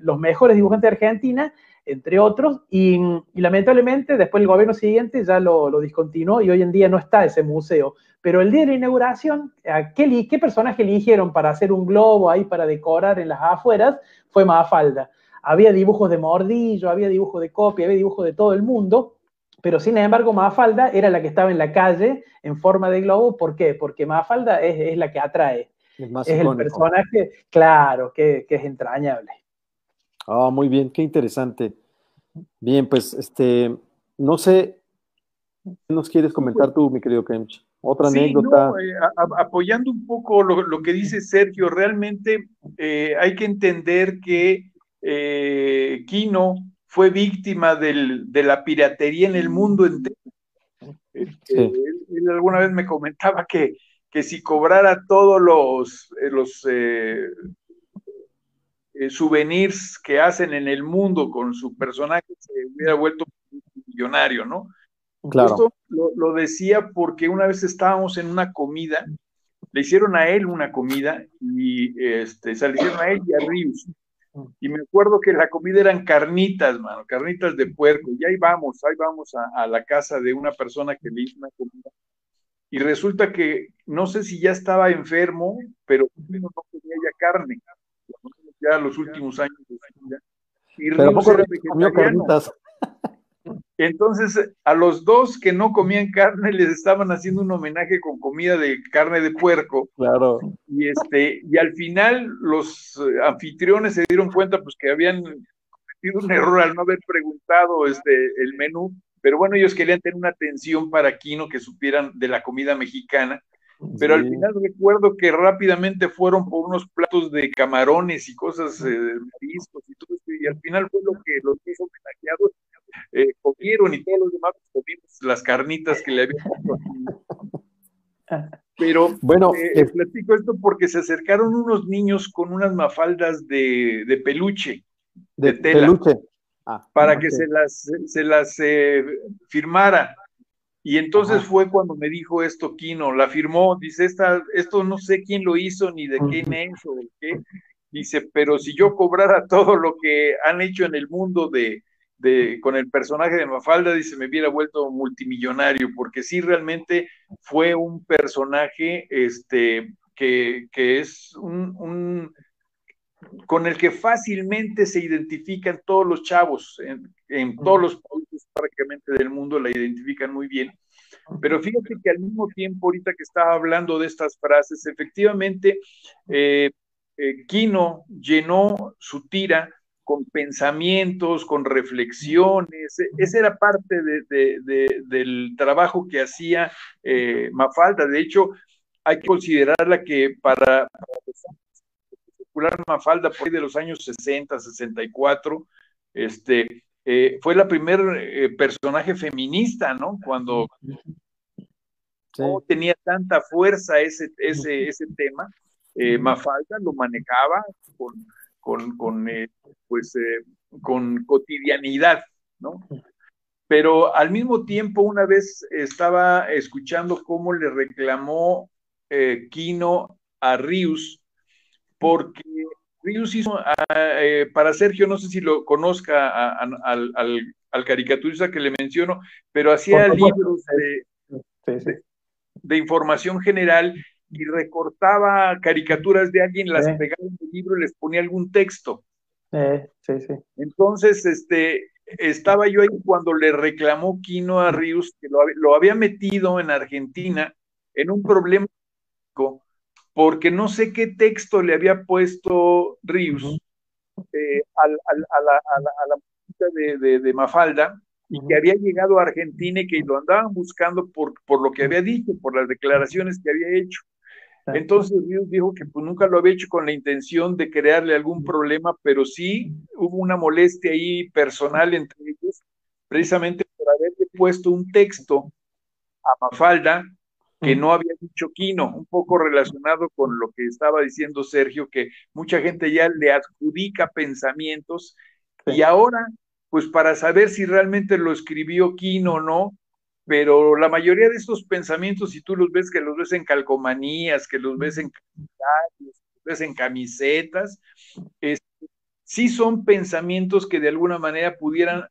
los mejores dibujantes de Argentina, entre otros, y lamentablemente después el gobierno siguiente ya lo discontinuó y hoy en día no está ese museo. Pero el día de la inauguración, ¿qué personaje eligieron para hacer un globo ahí para decorar en las afueras? Fue Mafalda. había dibujos de Mordillo, había dibujos de Copia, había dibujos de todo el mundo, pero sin embargo Mafalda era la que estaba en la calle en forma de globo. ¿Por qué? Porque Mafalda es la que atrae. Es más Es icónico. el personaje, claro, que es entrañable. Ah, muy bien, qué interesante. Bien, pues, no sé, ¿qué nos quieres comentar tú, mi querido Kench? ¿Otra Sí, anécdota? no, apoyando un poco lo que dice Sergio, realmente hay que entender que Kino fue víctima de la piratería en el mundo entero. Sí, Él alguna vez me comentaba que si cobrara todos los souvenirs que hacen en el mundo con su personaje, se hubiera vuelto millonario, ¿no? claro. Esto lo decía porque una vez estábamos en una comida, le hicieron a él una comida y se le hicieron a él y a Rius. Y me acuerdo que la comida eran carnitas, mano, carnitas de puerco. Y ahí vamos a la casa de una persona que le hizo una comida. Y resulta que no sé si ya estaba enfermo, pero no comía ya carne, ya los últimos años de su vida. Y Pero ¿a Rius poco era Rius comió vegetariano. carnitas? Entonces, a los dos que no comían carne les estaban haciendo un homenaje con comida de carne de puerco. Claro. Y al final los anfitriones se dieron cuenta pues que habían cometido un error al no haber preguntado el menú, pero bueno, ellos querían tener una atención para Kino, que supieran de la comida mexicana, pero al final recuerdo que rápidamente fueron por unos platos de camarones y cosas, mariscos y todo esto, y al final fue lo que los dos homenajeados comieron, y todos los demás comimos las carnitas que le habían puesto aquí. Pero bueno, platico esto porque se acercaron unos niños con unas mafaldas de peluche, de tela, peluche. para que se las firmara. Y entonces fue cuando me dijo esto Kino, la firmó, dice, esto no sé quién lo hizo, ni de quién es, o qué. Dice, pero si yo cobrara todo lo que han hecho en el mundo con el personaje de Mafalda, dice, me hubiera vuelto multimillonario, porque sí, realmente fue un personaje que es con el que fácilmente se identifican todos los chavos, en todos los países prácticamente del mundo la identifican muy bien. Pero fíjate que al mismo tiempo, ahorita que estaba hablando de estas frases, efectivamente, Kino llenó su tira con pensamientos, con reflexiones. Esa era parte del trabajo que hacía Mafalda. De hecho, hay que considerarla que para popular Mafalda por ahí de los años 60, 64, fue la primer personaje feminista, ¿no? Cuando no tenía tanta fuerza ese tema, Mafalda lo manejaba con cotidianidad, ¿no? Pero al mismo tiempo, una vez estaba escuchando cómo le reclamó Kino a Rius, porque Rius hizo, para Sergio, no sé si lo conozca al caricaturista que le menciono, pero hacía libros de información general y recortaba caricaturas de alguien, las pegaba en el libro y les ponía algún texto. Entonces, estaba yo ahí cuando le reclamó Kino a Rius que lo había metido en Argentina en un problema porque no sé qué texto le había puesto Rius a la música de Mafalda, y que había llegado a Argentina y que lo andaban buscando por lo que había dicho, por las declaraciones que había hecho. Entonces Rius dijo que pues nunca lo había hecho con la intención de crearle algún problema, pero sí hubo una molestia ahí personal entre ellos, precisamente por haberle puesto un texto a Mafalda que no había dicho Kino, un poco relacionado con lo que estaba diciendo Sergio, que mucha gente ya le adjudica pensamientos, y ahora, pues para saber si realmente lo escribió Kino o no, pero la mayoría de estos pensamientos, si tú los ves, que los ves en calcomanías, que los ves en calendarios, que los ves en camisetas, sí son pensamientos que de alguna manera pudieran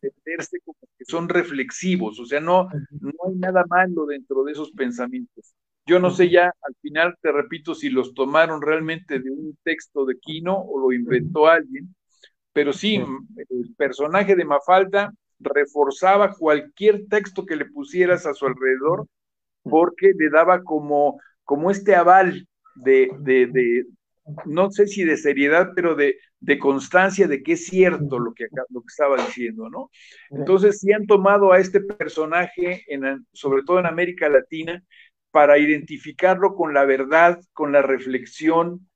entenderse como que son reflexivos, o sea, no hay nada malo dentro de esos pensamientos. Yo no sé ya, al final, te repito, si los tomaron realmente de un texto de Kino o lo inventó alguien, pero sí, el personaje de Mafalda reforzaba cualquier texto que le pusieras a su alrededor, porque le daba como este aval de no sé si de seriedad, pero de constancia de que es cierto lo que estaba diciendo, ¿no? Entonces sí han tomado a este personaje, sobre todo en América Latina, para identificarlo con la verdad, con la reflexión,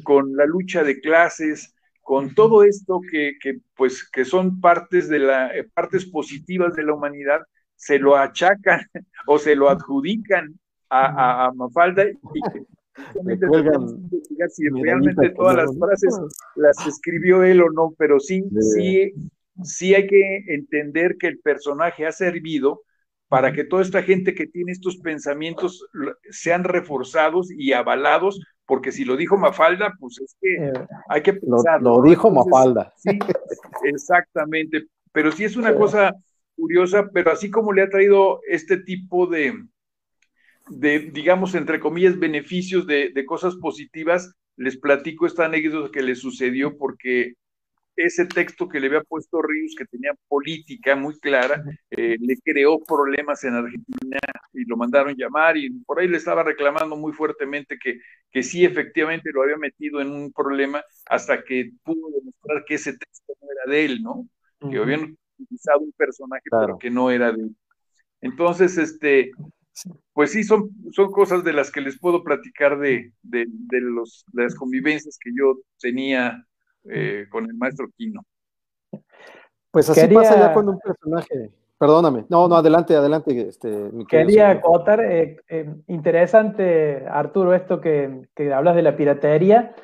con la lucha de clases, con todo esto que son partes positivas de la humanidad, se lo achacan o se lo adjudican a Mafalda, y que justamente tratamos de investigar si realmente todas las frases las escribió él o no, pero sí hay que entender que el personaje ha servido para que toda esta gente que tiene estos pensamientos sean reforzados y avalados, porque si lo dijo Mafalda, pues es que hay que pensarlo. Lo dijo Mafalda. Sí, exactamente, pero sí es una cosa curiosa, pero así como le ha traído este tipo de digamos, entre comillas, beneficios de cosas positivas, les platico esta anécdota que le sucedió, porque ese texto que le había puesto Ríos, que tenía política muy clara, le creó problemas en Argentina y lo mandaron llamar, y por ahí le estaba reclamando muy fuertemente que sí, efectivamente lo había metido en un problema, hasta que pudo demostrar que ese texto no era de él, ¿no? Que habían utilizado un personaje, pero que no era de él. Entonces, pues sí, son cosas de las que les puedo platicar de las convivencias que yo tenía con el maestro Quino. Pues así pasa ya cuando un personaje... Perdóname. No, adelante, mi quería acotar, interesante, Arturo, esto que hablas de la piratería.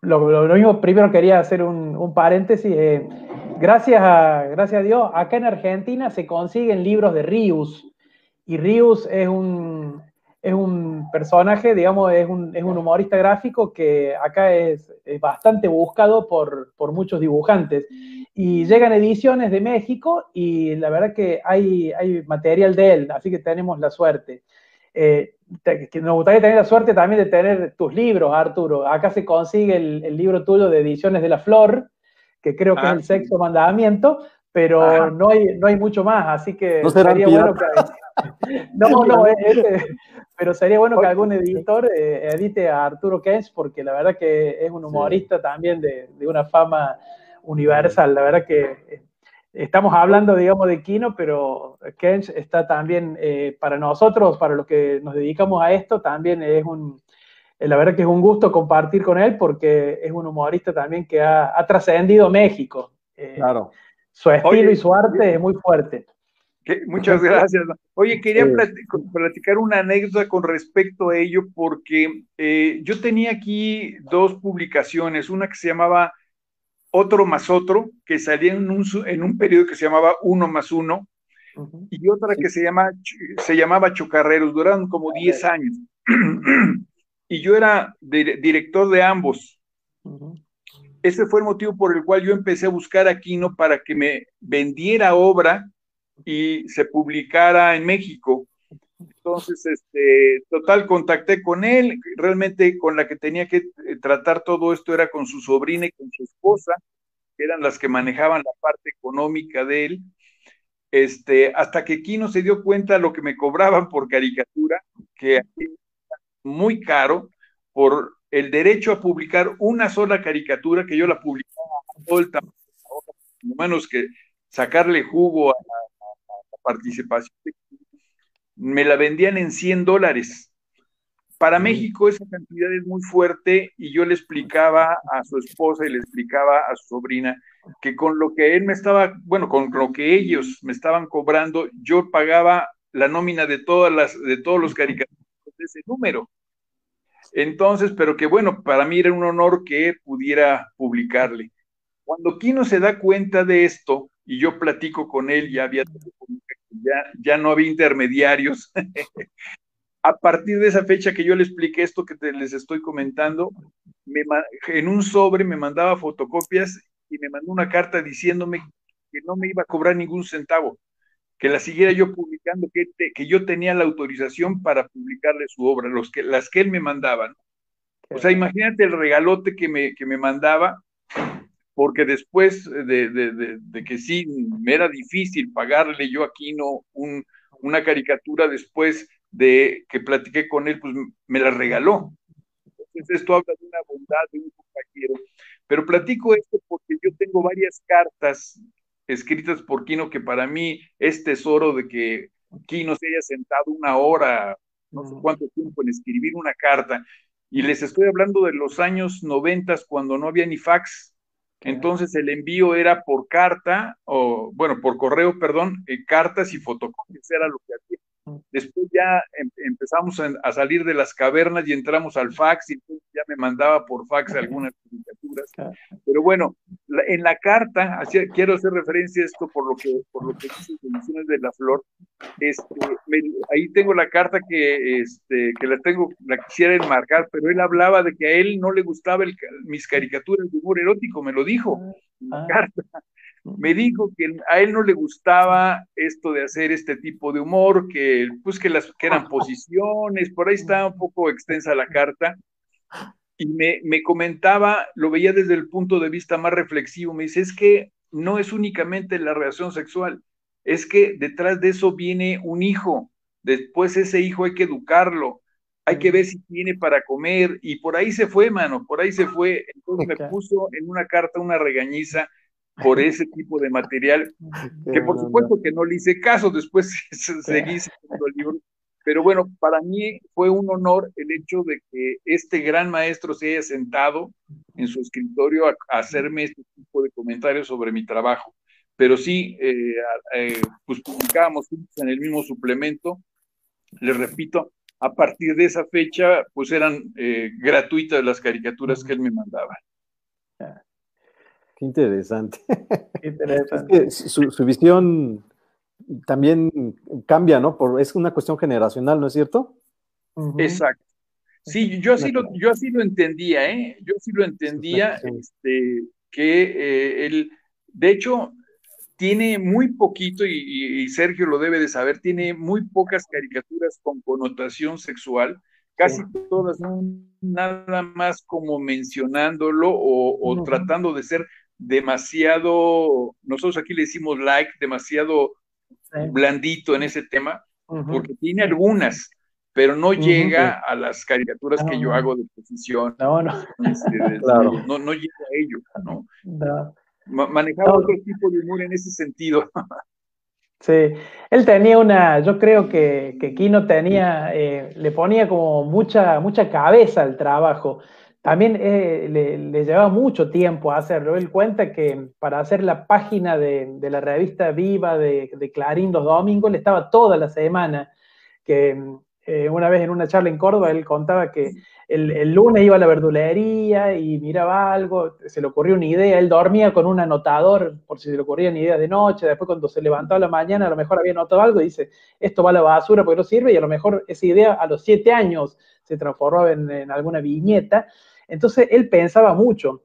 Lo mismo, primero quería hacer un paréntesis. Gracias a Dios, acá en Argentina se consiguen libros de Ríos, y Ríos es un personaje, digamos, es un humorista gráfico que acá es bastante buscado por muchos dibujantes. Y llegan ediciones de México y la verdad que hay material de él, así que tenemos la suerte. Nos gustaría tener la suerte también de tener tus libros, Arturo. Acá se consigue el libro tuyo de Ediciones de la Flor, que creo que es el sexto mandamiento, pero no hay mucho más, así que no sería bueno que... pero sería bueno que algún editor edite a Arturo Kench, porque la verdad que es un humorista también de una fama universal. La verdad que estamos hablando, digamos, de Quino, pero Kench está también, para nosotros, para los que nos dedicamos a esto, también la verdad que es un gusto compartir con él, porque es un humorista también que ha trascendido México. Claro. Su estilo y su arte es muy fuerte. Muchas gracias. Oye, quería platicar una anécdota con respecto a ello, porque yo tenía aquí dos publicaciones, una que se llamaba Otro más Otro, que salía en un periodo que se llamaba Uno más Uno, y otra que se llamaba Chocarreros. Duraron como 10 años. Y yo era director de ambos. Ese fue el motivo por el cual yo empecé a buscar a Quino para que me vendiera obra y se publicara en México. Entonces, total, contacté con él. Realmente con la que tenía que tratar todo esto era con su sobrina y con su esposa, que eran las que manejaban la parte económica de él. Hasta que Quino se dio cuenta de lo que me cobraban por caricatura, que muy caro, por el derecho a publicar una sola caricatura, que yo la publicaba a todo el tamaño, menos que sacarle jugo a la participación. Me la vendían en $100. Para México esa cantidad es muy fuerte, y yo le explicaba a su esposa y le explicaba a su sobrina que con lo que con lo que ellos me estaban cobrando, yo pagaba la nómina de todos los caricaturistas de ese número. Entonces, pero que bueno, para mí era un honor que pudiera publicarle. Cuando Quino se da cuenta de esto, y yo platico con él, ya no había intermediarios. A partir de esa fecha que yo le expliqué esto que les estoy comentando, en un sobre me mandaba fotocopias y me mandó una carta diciéndome que no me iba a cobrar ningún centavo, que la siguiera yo publicando, que yo tenía la autorización para publicarle su obra, las que él me mandaba, ¿no? O sea, imagínate el regalote que me mandaba, porque después de que sí me era difícil pagarle yo a Quino una caricatura, después de que platiqué con él, pues me la regaló. Entonces esto habla de una bondad de un compañero. Pero platico esto porque yo tengo varias cartas escritas por Quino que para mí es tesoro de que Quino se haya sentado una hora, no sé cuánto tiempo en escribir una carta. Y les estoy hablando de los años 90 cuando no había ni fax. Entonces el envío era por carta, o bueno, por correo, perdón, cartas y fotocopias era lo que hacía. Después ya empezamos a salir de las cavernas y entramos al fax y entonces ya me mandaba por fax algunas caricaturas. Pero bueno, en la carta, quiero hacer referencia a esto por lo que dice Ediciones de la Flor. Ahí tengo la carta que la quisiera enmarcar, pero él hablaba de que a él no le gustaba mis caricaturas de humor erótico, me lo dijo en la carta. Me dijo que a él no le gustaba esto de hacer este tipo de humor, que eran posiciones, por ahí está un poco extensa la carta, y me comentaba, lo veía desde el punto de vista más reflexivo, me dice, es que no es únicamente la relación sexual, es que detrás de eso viene un hijo, después ese hijo hay que educarlo, hay que ver si tiene para comer, y por ahí se fue, mano, por ahí se fue, entonces me puso en una carta una regañiza por ese tipo de material, que por supuesto que no le hice caso, después seguí siguiendo el libro, pero bueno, para mí fue un honor el hecho de que este gran maestro se haya sentado en su escritorio a hacerme este tipo de comentarios sobre mi trabajo, pero sí, pues publicábamos en el mismo suplemento, les repito, a partir de esa fecha, pues eran gratuitas las caricaturas que él me mandaba. Qué interesante. Es que su visión también cambia, ¿no? Es una cuestión generacional, ¿no es cierto? Exacto. Sí, yo así lo entendía, ¿eh? Yo sí lo entendía, que él, de hecho, tiene muy poquito, y Sergio lo debe de saber, tiene muy pocas caricaturas con connotación sexual, casi todas nada más como mencionándolo o tratando de ser demasiado, nosotros aquí le decimos demasiado blandito en ese tema, porque tiene algunas, pero no llega a las caricaturas que yo hago de posición. Claro. No llega a ello, ¿no? Manejaba otro tipo de humor en ese sentido. Sí, él tenía yo creo que Quino tenía, le ponía como mucha cabeza al trabajo. También le llevaba mucho tiempo a hacerlo. Él cuenta que para hacer la página de la revista Viva de Clarín los domingos, le estaba toda la semana. Que una vez en una charla en Córdoba, él contaba que el lunes iba a la verdulería y miraba algo, se le ocurrió una idea, él dormía con un anotador por si se le ocurrían ideas de noche, después cuando se levantó a la mañana a lo mejor había anotado algo y dice, esto va a la basura porque no sirve, y a lo mejor esa idea a los 7 años se transformaba en alguna viñeta. Entonces él pensaba mucho.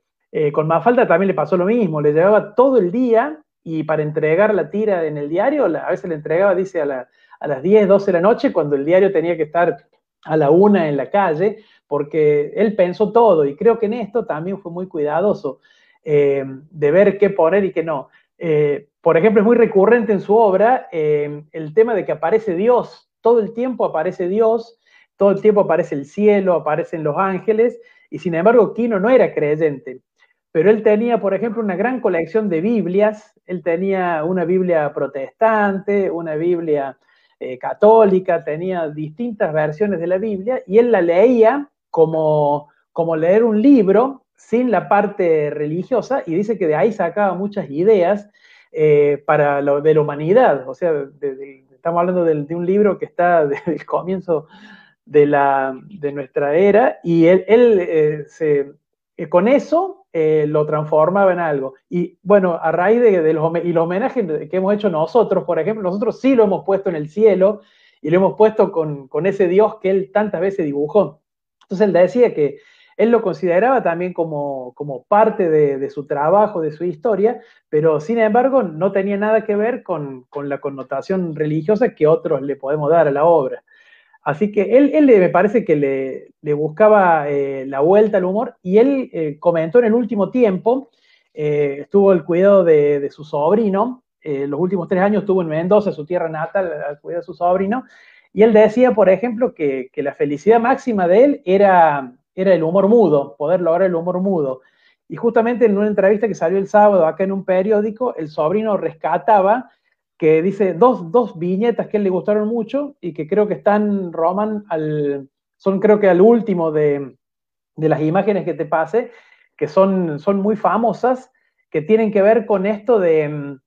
Con Mafalda también le pasó lo mismo, le llevaba todo el día y para entregar la tira en el diario, a veces le entregaba, dice, a las 10, 12 de la noche, cuando el diario tenía que estar a la 1 en la calle, porque él pensó todo, y creo que en esto también fue muy cuidadoso, de ver qué poner y qué no. Por ejemplo, es muy recurrente en su obra el tema de que aparece Dios, todo el tiempo aparece Dios, todo el tiempo aparece el cielo, aparecen los ángeles, y sin embargo Quino no era creyente. Pero él tenía, por ejemplo, una gran colección de Biblias, él tenía una Biblia protestante, una Biblia católica, tenía distintas versiones de la Biblia, y él la leía como leer un libro sin la parte religiosa, y dice que de ahí sacaba muchas ideas de la humanidad. O sea, estamos hablando de un libro que está desde el comienzo de nuestra era, y él con eso lo transformaba en algo. Y bueno, a raíz de los homenajes que hemos hecho nosotros, por ejemplo, nosotros sí lo hemos puesto en el cielo y lo hemos puesto con ese Dios que él tantas veces dibujó. Entonces él decía que él lo consideraba también como parte de su trabajo, de su historia, pero sin embargo no tenía nada que ver con la connotación religiosa que otros le podemos dar a la obra. Así que él me parece que le buscaba la vuelta al humor, y él comentó en el último tiempo estuvo el cuidado de su sobrino, los últimos 3 años estuvo en Mendoza, su tierra natal, al cuidado de su sobrino, y él decía, por ejemplo, que la felicidad máxima de él era el humor mudo, poder lograr el humor mudo. Y justamente en una entrevista que salió el sábado acá en un periódico, el sobrino rescataba que dice dos viñetas que a él le gustaron mucho y que creo que están, Roman, son creo que al último de las imágenes que te pase, que son muy famosas, que tienen que ver con esto de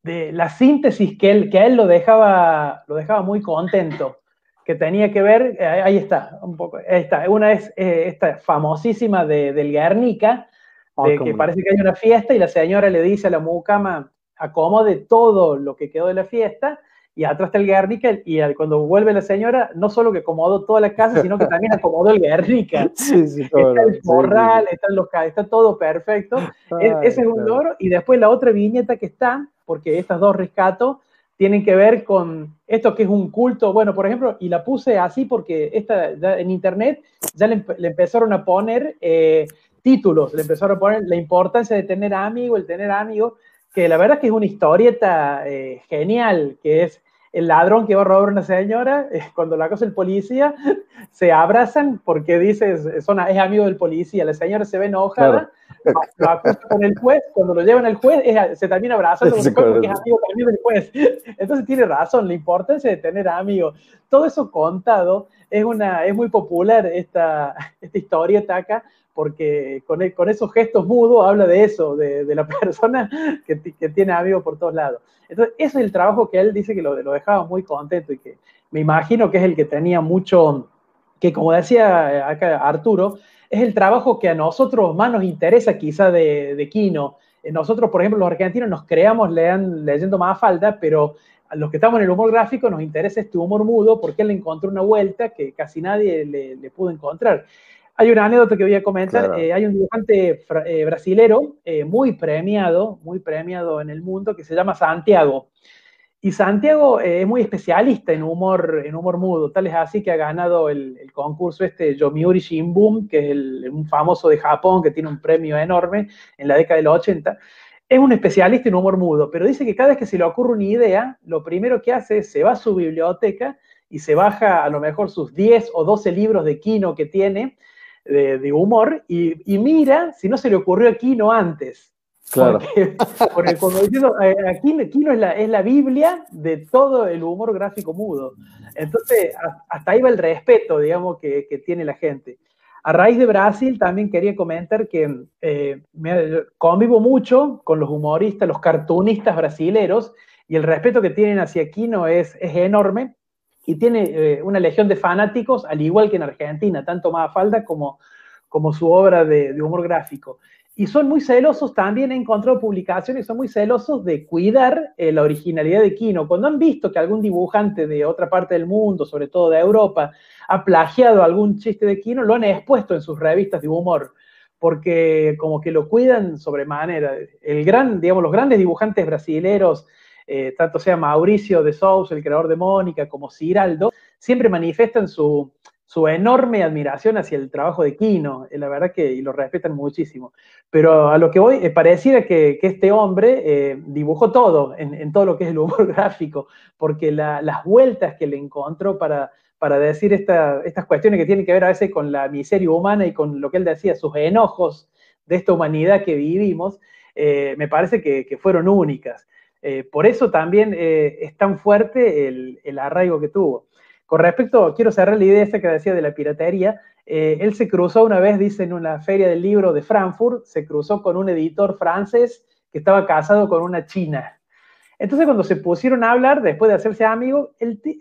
la síntesis que a él lo dejaba muy contento, que tenía que ver, ahí está, un poco, ahí está, una es esta famosísima del Guernica, de que parece que hay una fiesta y la señora le dice a la mucama, acomode todo lo que quedó de la fiesta, y atrás está el Guernica, y cuando vuelve la señora, no solo que acomodó toda la casa, sino que también acomodó el Guernica. Sí, sí, todo, está el morral, está todo perfecto. Ese es un logro, y después la otra viñeta que está, porque estas dos rescato, tienen que ver con esto que es un culto, bueno, por ejemplo, y la puse así porque en internet ya le empezaron a poner títulos, le empezaron a poner la importancia de tener amigos, el tener amigos, que la verdad es que es una historieta genial, que es el ladrón que va a robar a una señora, cuando la cosa el policía, se abrazan porque dice, es amigo del policía, la señora se ve enojada, claro. Lo acusa con el juez, cuando lo llevan al juez, se termina abrazando con el juez porque es amigo también del juez. Entonces tiene razón, la importancia de tener amigos. Todo eso contado, es muy popular esta historieta acá, porque con esos gestos mudos habla de eso, de la persona que tiene amigos por todos lados. Entonces, ese es el trabajo que él dice que lo dejaba muy contento y que me imagino que es el que tenía mucho, que como decía acá Arturo, es el trabajo que a nosotros más nos interesa quizá de Quino. Nosotros, por ejemplo, los argentinos nos creamos leyendo Mafalda, pero a los que estamos en el humor gráfico nos interesa este humor mudo porque él le encontró una vuelta que casi nadie le pudo encontrar. Hay una anécdota que voy a comentar. Claro. Hay un dibujante brasilero muy premiado en el mundo que se llama Santiago. Y Santiago es muy especialista en humor mudo. Tal es así que ha ganado el concurso Yomiuri Shimbun, que es un famoso de Japón que tiene un premio enorme en la década de los 80. Es un especialista en humor mudo, pero dice que cada vez que se le ocurre una idea, lo primero que hace es se va a su biblioteca y se baja a lo mejor sus 10 o 12 libros de Quino que tiene, de humor, y mira si no se le ocurrió a Quino antes. Claro. Porque como diciendo, Quino es la Biblia de todo el humor gráfico mudo. Entonces, hasta ahí va el respeto, digamos, que tiene la gente. A raíz de Brasil, también quería comentar que convivo mucho con los humoristas, los cartunistas brasileros, y el respeto que tienen hacia Quino es enorme. Y tiene una legión de fanáticos, al igual que en Argentina, tanto Mafalda como su obra de humor gráfico. Y son muy celosos, también he encontrado publicaciones, son muy celosos de cuidar la originalidad de Quino. Cuando han visto que algún dibujante de otra parte del mundo, sobre todo de Europa, ha plagiado algún chiste de Quino, lo han expuesto en sus revistas de humor, porque como que lo cuidan sobremanera. Los grandes dibujantes brasileros, tanto sea Mauricio de Sousa, el creador de Mónica, como Ciraldo, siempre manifiestan su enorme admiración hacia el trabajo de Quino, la verdad y lo respetan muchísimo. Pero a lo que voy, pareciera que este hombre dibujó todo, en todo lo que es el humor gráfico, porque las vueltas que le encontró para decir estas cuestiones que tienen que ver a veces con la miseria humana y con lo que él decía, sus enojos de esta humanidad que vivimos, me parece que fueron únicas. Por eso también es tan fuerte el arraigo que tuvo. Con respecto, quiero cerrar la idea esta que decía de la piratería. Él se cruzó una vez, dice, en una feria del libro de Frankfurt, se cruzó con un editor francés que estaba casado con una china. Entonces, cuando se pusieron a hablar, después de hacerse amigos,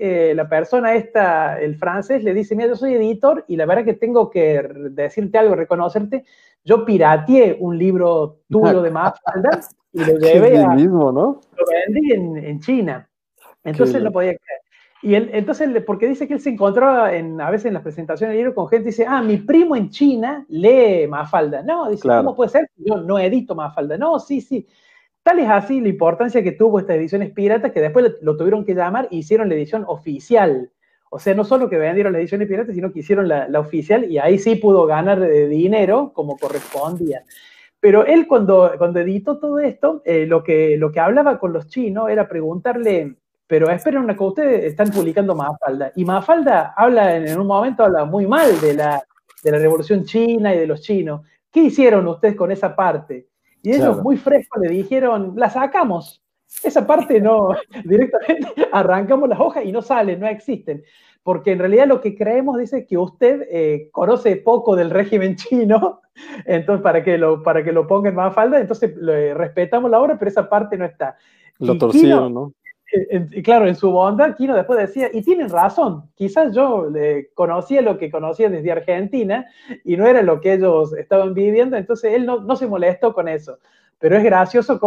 la persona esta, el francés, le dice, mira, yo soy editor y la verdad que tengo que decirte algo, reconocerte, yo pirateé un libro tuyo de Mafalda y lo llevé ¿no? Lo vendí en China. Entonces no podía creer. Y entonces, porque dice que él se encontraba a veces en las presentaciones del libro con gente y dice, mi primo en China lee Mafalda. No, dice, claro. ¿Cómo puede ser? Yo no edito Mafalda. No, sí. Tal es así la importancia que tuvo estas ediciones piratas que después lo tuvieron que llamar e hicieron la edición oficial. O sea, no solo que vendieron las ediciones piratas, sino que hicieron la oficial y ahí sí pudo ganar dinero como correspondía. Pero él cuando editó todo esto, lo que hablaba con los chinos era preguntarle, pero esperen una cosa, ustedes están publicando Mafalda, y Mafalda habla en un momento, habla muy mal de la Revolución China y de los chinos. ¿Qué hicieron ustedes con esa parte? Y ellos Claro. muy frescos le dijeron, la sacamos. Esa parte no, directamente arrancamos las hojas y no salen, no existen. Porque en realidad lo que creemos dice que usted conoce poco del régimen chino, entonces para que lo ponga en Mafalda, entonces respetamos la obra, pero esa parte no está. Lo Y Kino, torcieron, ¿no? claro, en su bondad, Kino después decía, y tienen razón, quizás yo conocía lo que conocía desde Argentina y no era lo que ellos estaban viviendo, entonces él no se molestó con eso. Pero es gracioso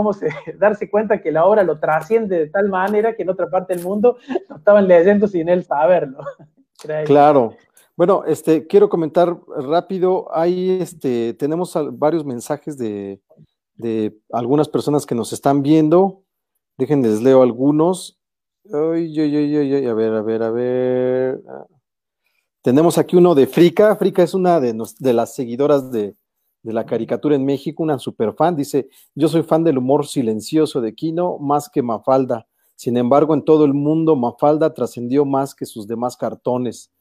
darse cuenta que la obra lo trasciende de tal manera que en otra parte del mundo lo estaban leyendo sin él saberlo. Claro. Bueno, quiero comentar rápido, tenemos varios mensajes de algunas personas que nos están viendo. Déjenles leo algunos. Ay, a ver. Tenemos aquí uno de Frika. Frika es una de las seguidoras de la caricatura en México, una super fan. Dice, yo soy fan del humor silencioso de Kino, más que Mafalda. Sin embargo, en todo el mundo, Mafalda trascendió más que sus demás cartones.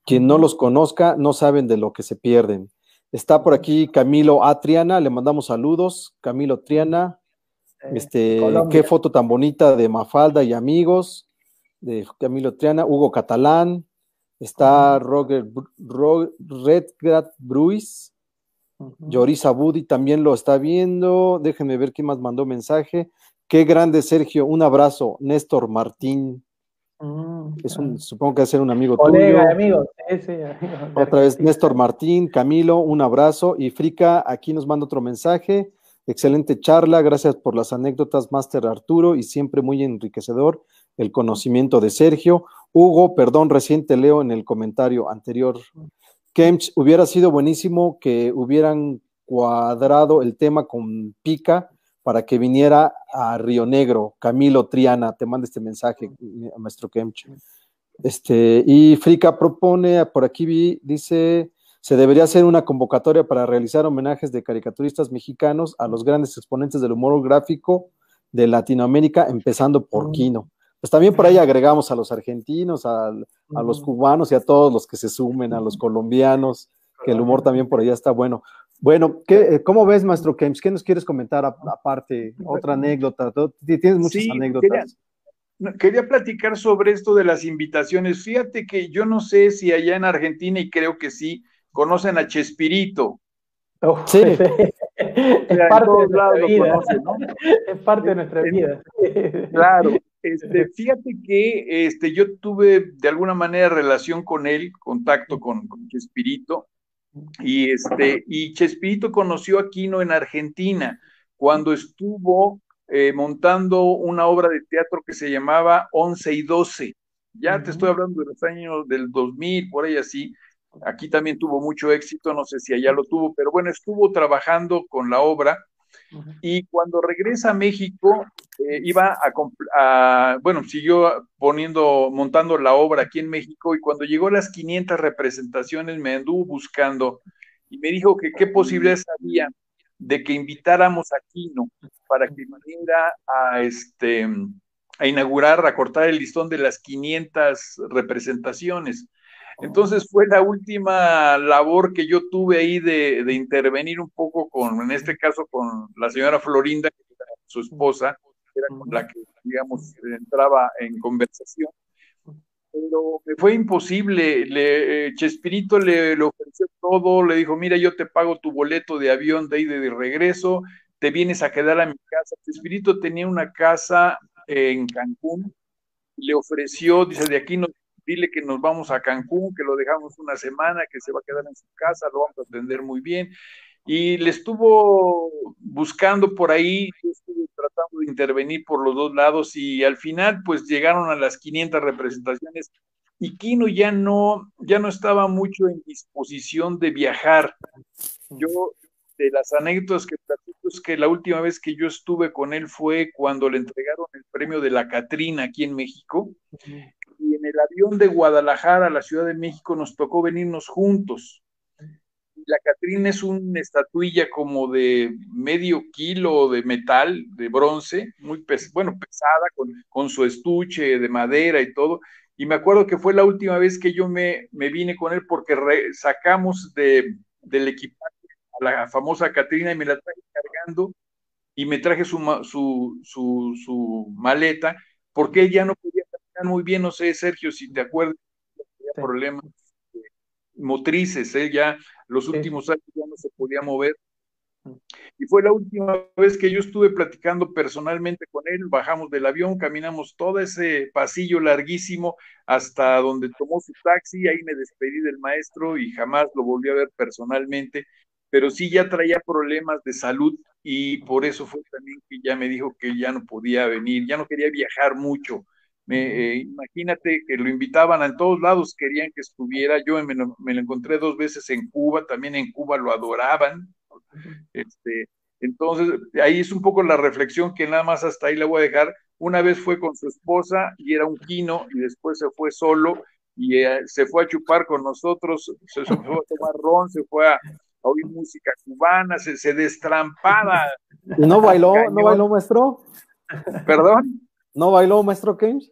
Quien no los conozca, no saben de lo que se pierden. Está por aquí Camilo A. Triana, le mandamos saludos. Camilo Triana. Qué foto tan bonita de Mafalda y amigos, de Camilo Triana. Hugo Catalán, está Redgrad Bruis, Yorisa Budi también lo está viendo. Déjenme ver quién más mandó mensaje. Qué grande, Sergio, un abrazo. Néstor Martín, supongo que va a ser un amigo colega, tuyo. amigo. Sí, amigo. Otra vez Néstor Martín, Camilo, un abrazo. Y Frika aquí nos manda otro mensaje. Excelente charla, gracias por las anécdotas, Máster Arturo, y siempre muy enriquecedor el conocimiento de Sergio. Hugo, perdón, recién te leo en el comentario anterior. Kemch, hubiera sido buenísimo que hubieran cuadrado el tema con Pica para que viniera a Río Negro. Camilo Triana, te manda este mensaje, maestro Kemch. Y Frika propone, por aquí dice, se debería hacer una convocatoria para realizar homenajes de caricaturistas mexicanos a los grandes exponentes del humor gráfico de Latinoamérica, empezando por Kino. Pues también por ahí agregamos a los argentinos, a los cubanos y a todos los que se sumen, a los colombianos, que el humor también por allá está bueno. Bueno, ¿cómo ves, maestro Kempis? ¿Qué nos quieres comentar aparte? Otra anécdota, tienes muchas anécdotas. Quería platicar sobre esto de las invitaciones. Fíjate que yo no sé si allá en Argentina, y creo que sí, conocen a Chespirito. Sí. Es parte de nuestra vida. Conocen, ¿no? Es parte de nuestra vida. Claro. Fíjate que yo tuve de alguna manera relación con él, contacto con Chespirito, y Chespirito conoció a Kino en Argentina cuando estuvo montando una obra de teatro que se llamaba 11 y 12. Ya te estoy hablando de los años del 2000, por ahí así. Aquí también tuvo mucho éxito, no sé si allá lo tuvo, pero bueno, estuvo trabajando con la obra y cuando regresa a México siguió montando la obra aquí en México y cuando llegó a las 500 representaciones me anduvo buscando y me dijo que qué posibilidades había de que invitáramos a Kino para que viniera a inaugurar, a cortar el listón de las 500 representaciones. Entonces fue la última labor que yo tuve ahí de intervenir un poco en este caso, con la señora Florinda, que era su esposa, era con la que, digamos, entraba en conversación. Pero me fue imposible. Chespirito le ofreció todo, le dijo, mira, yo te pago tu boleto de avión de ahí de regreso, te vienes a quedar a mi casa. Chespirito tenía una casa en Cancún, le ofreció, dice, de aquí dile que nos vamos a Cancún, que lo dejamos una semana, que se va a quedar en su casa, lo vamos a atender muy bien. Y le estuvo buscando por ahí, yo estuve tratando de intervenir por los dos lados y al final pues llegaron a las 500 representaciones y Kino ya no estaba mucho en disposición de viajar. Yo, de las anécdotas que platico, es que la última vez que yo estuve con él fue cuando le entregaron el premio de la Catrina aquí en México. Y en el avión de Guadalajara a la Ciudad de México nos tocó venirnos juntos. la Catrina es una estatuilla como de medio kilo de metal, de bronce, muy pesada, con su estuche de madera y todo. Y me acuerdo que fue la última vez que yo me vine con él porque sacamos del equipaje a la famosa Catrina y me la traje cargando y me traje su maleta porque él ya no podía caminar muy bien. No sé, Sergio, si te acuerdas, tenía problemas motrices, ya los últimos años ya no se podía mover. Y fue la última vez que yo estuve platicando personalmente con él. Bajamos del avión, caminamos todo ese pasillo larguísimo hasta donde tomó su taxi. Ahí me despedí del maestro y jamás lo volví a ver personalmente, pero sí ya traía problemas de salud y por eso fue también que ya me dijo que ya no podía venir, ya no quería viajar mucho. Imagínate que lo invitaban en todos lados, querían que estuviera. Yo me lo encontré 2 veces en Cuba, también en Cuba lo adoraban. Entonces, ahí es un poco la reflexión que nada más hasta ahí le voy a dejar. Una vez fue con su esposa y era un quino, y después se fue solo y se fue a chupar con nosotros, se fue a tomar ron, se fue a oír música cubana, se destrampaba. ¿No bailó, maestro? ¿Perdón? ¿No bailó, maestro James?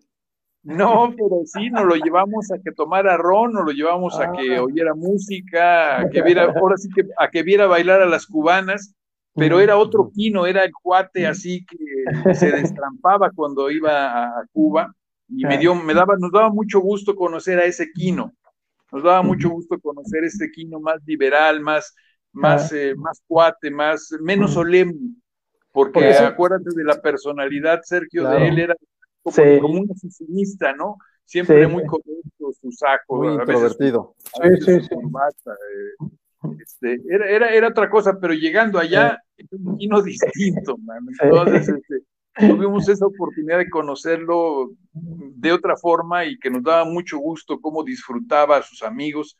No, pero sí, nos lo llevamos a que tomara ron, nos lo llevamos a que oyera música, a que viera, ahora sí que a que viera bailar a las cubanas, pero era otro quino, era el cuate así que se destrampaba cuando iba a Cuba, y nos daba mucho gusto conocer a ese quino, nos daba mucho gusto conocer este quino más liberal, más cuate, menos solemne, porque acuérdate de la personalidad, Sergio, de él era como un oficinista, ¿no? Siempre muy correcto, su saco, muy introvertido. Su corbata, era otra cosa, pero llegando allá, es un vino distinto, man. Entonces, tuvimos esa oportunidad de conocerlo de otra forma y que nos daba mucho gusto cómo disfrutaba a sus amigos,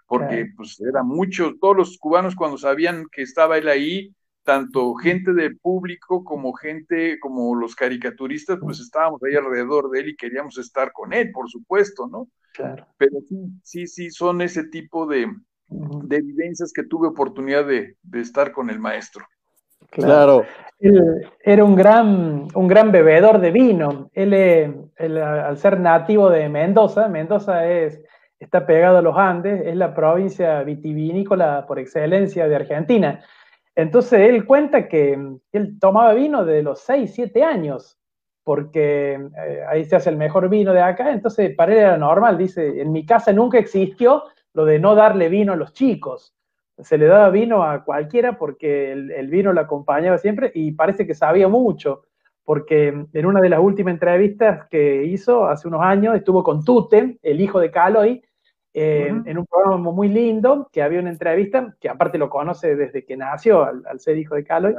porque pues era mucho, todos los cubanos cuando sabían que estaba él ahí, tanto gente del público como gente, como los caricaturistas, pues estábamos ahí alrededor de él y queríamos estar con él, por supuesto, ¿no? Claro. Pero sí, son ese tipo de evidencias que tuve oportunidad de estar con el maestro. Claro. Él era un gran bebedor de vino. Él, al ser nativo de Mendoza está pegado a los Andes, es la provincia vitivinícola por excelencia de Argentina. Entonces él cuenta que él tomaba vino de los 6, 7 años, porque ahí se hace el mejor vino de acá. Entonces para él era normal, dice, en mi casa nunca existió lo de no darle vino a los chicos. Se le daba vino a cualquiera porque el vino lo acompañaba siempre y parece que sabía mucho, porque en una de las últimas entrevistas que hizo hace unos años estuvo con Tute, el hijo de Caloi, en un programa muy lindo, que había una entrevista, que aparte lo conoce desde que nació, al ser hijo de Caloi.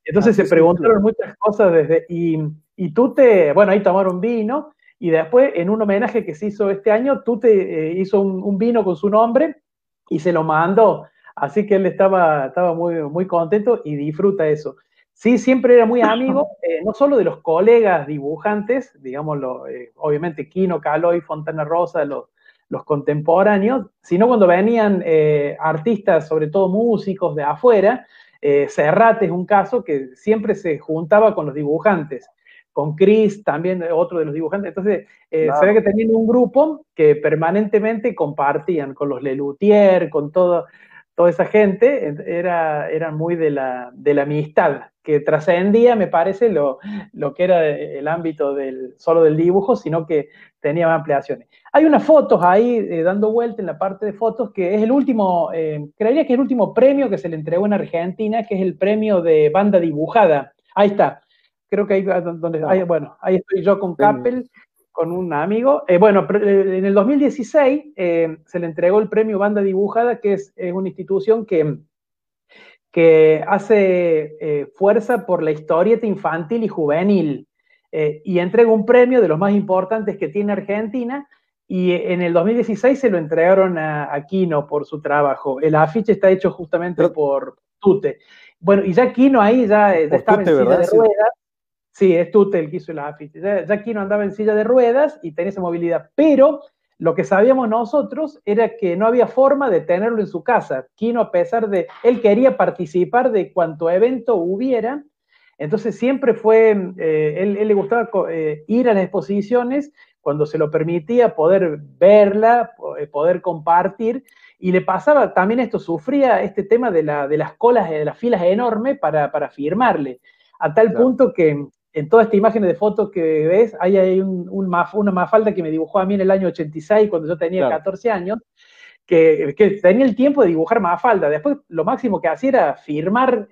Entonces se preguntaron muchas cosas y Tute, bueno, ahí tomaron vino, y después en un homenaje que se hizo este año, Tute hizo un vino con su nombre y se lo mandó, así que él estaba muy, muy contento y disfruta eso. Sí, siempre era muy amigo, no solo de los colegas dibujantes, digámoslo, obviamente Quino, Caloi, Fontana Rosa, los contemporáneos, sino cuando venían artistas, sobre todo músicos de afuera. Serrat es un caso que siempre se juntaba con los dibujantes, con Chris también, otro de los dibujantes. Entonces se ve que tenían un grupo que permanentemente compartían con los Lelutier, con toda esa gente. Eran muy de la amistad, que trascendía, me parece, lo que era el ámbito solo del dibujo, sino que tenía ampliaciones. Hay unas fotos ahí dando vuelta en la parte de fotos, que es el último, creería que es el último premio que se le entregó en Argentina, que es el premio de banda dibujada. Ahí está, creo que ahí donde, bueno, ahí estoy yo con Capel, con un amigo. En el 2016 se le entregó el premio banda dibujada, que es una institución que hace fuerza por la historieta infantil y juvenil, y entrega un premio de los más importantes que tiene Argentina, y en el 2016 se lo entregaron a Quino por su trabajo. El afiche está hecho justamente por Tute. Bueno, y ya Quino ahí ya estaba en silla de ruedas. Sí, es Tute el que hizo el afiche. Ya Quino andaba en silla de ruedas y tenía esa movilidad, pero Lo que sabíamos nosotros era que no había forma de tenerlo en su casa. Quino, a pesar de, él quería participar de cuanto evento hubiera, entonces siempre fue, él le gustaba ir a las exposiciones, cuando se lo permitía, poder verla, poder compartir, y le pasaba también esto, sufría este tema de las colas, de las filas enormes para firmarle, a tal Claro. punto que en toda esta imagen de fotos que ves, hay una Mafalda que me dibujó a mí en el año 86, cuando yo tenía Claro. 14 años, que tenía el tiempo de dibujar Mafalda. Después lo máximo que hacía era firmar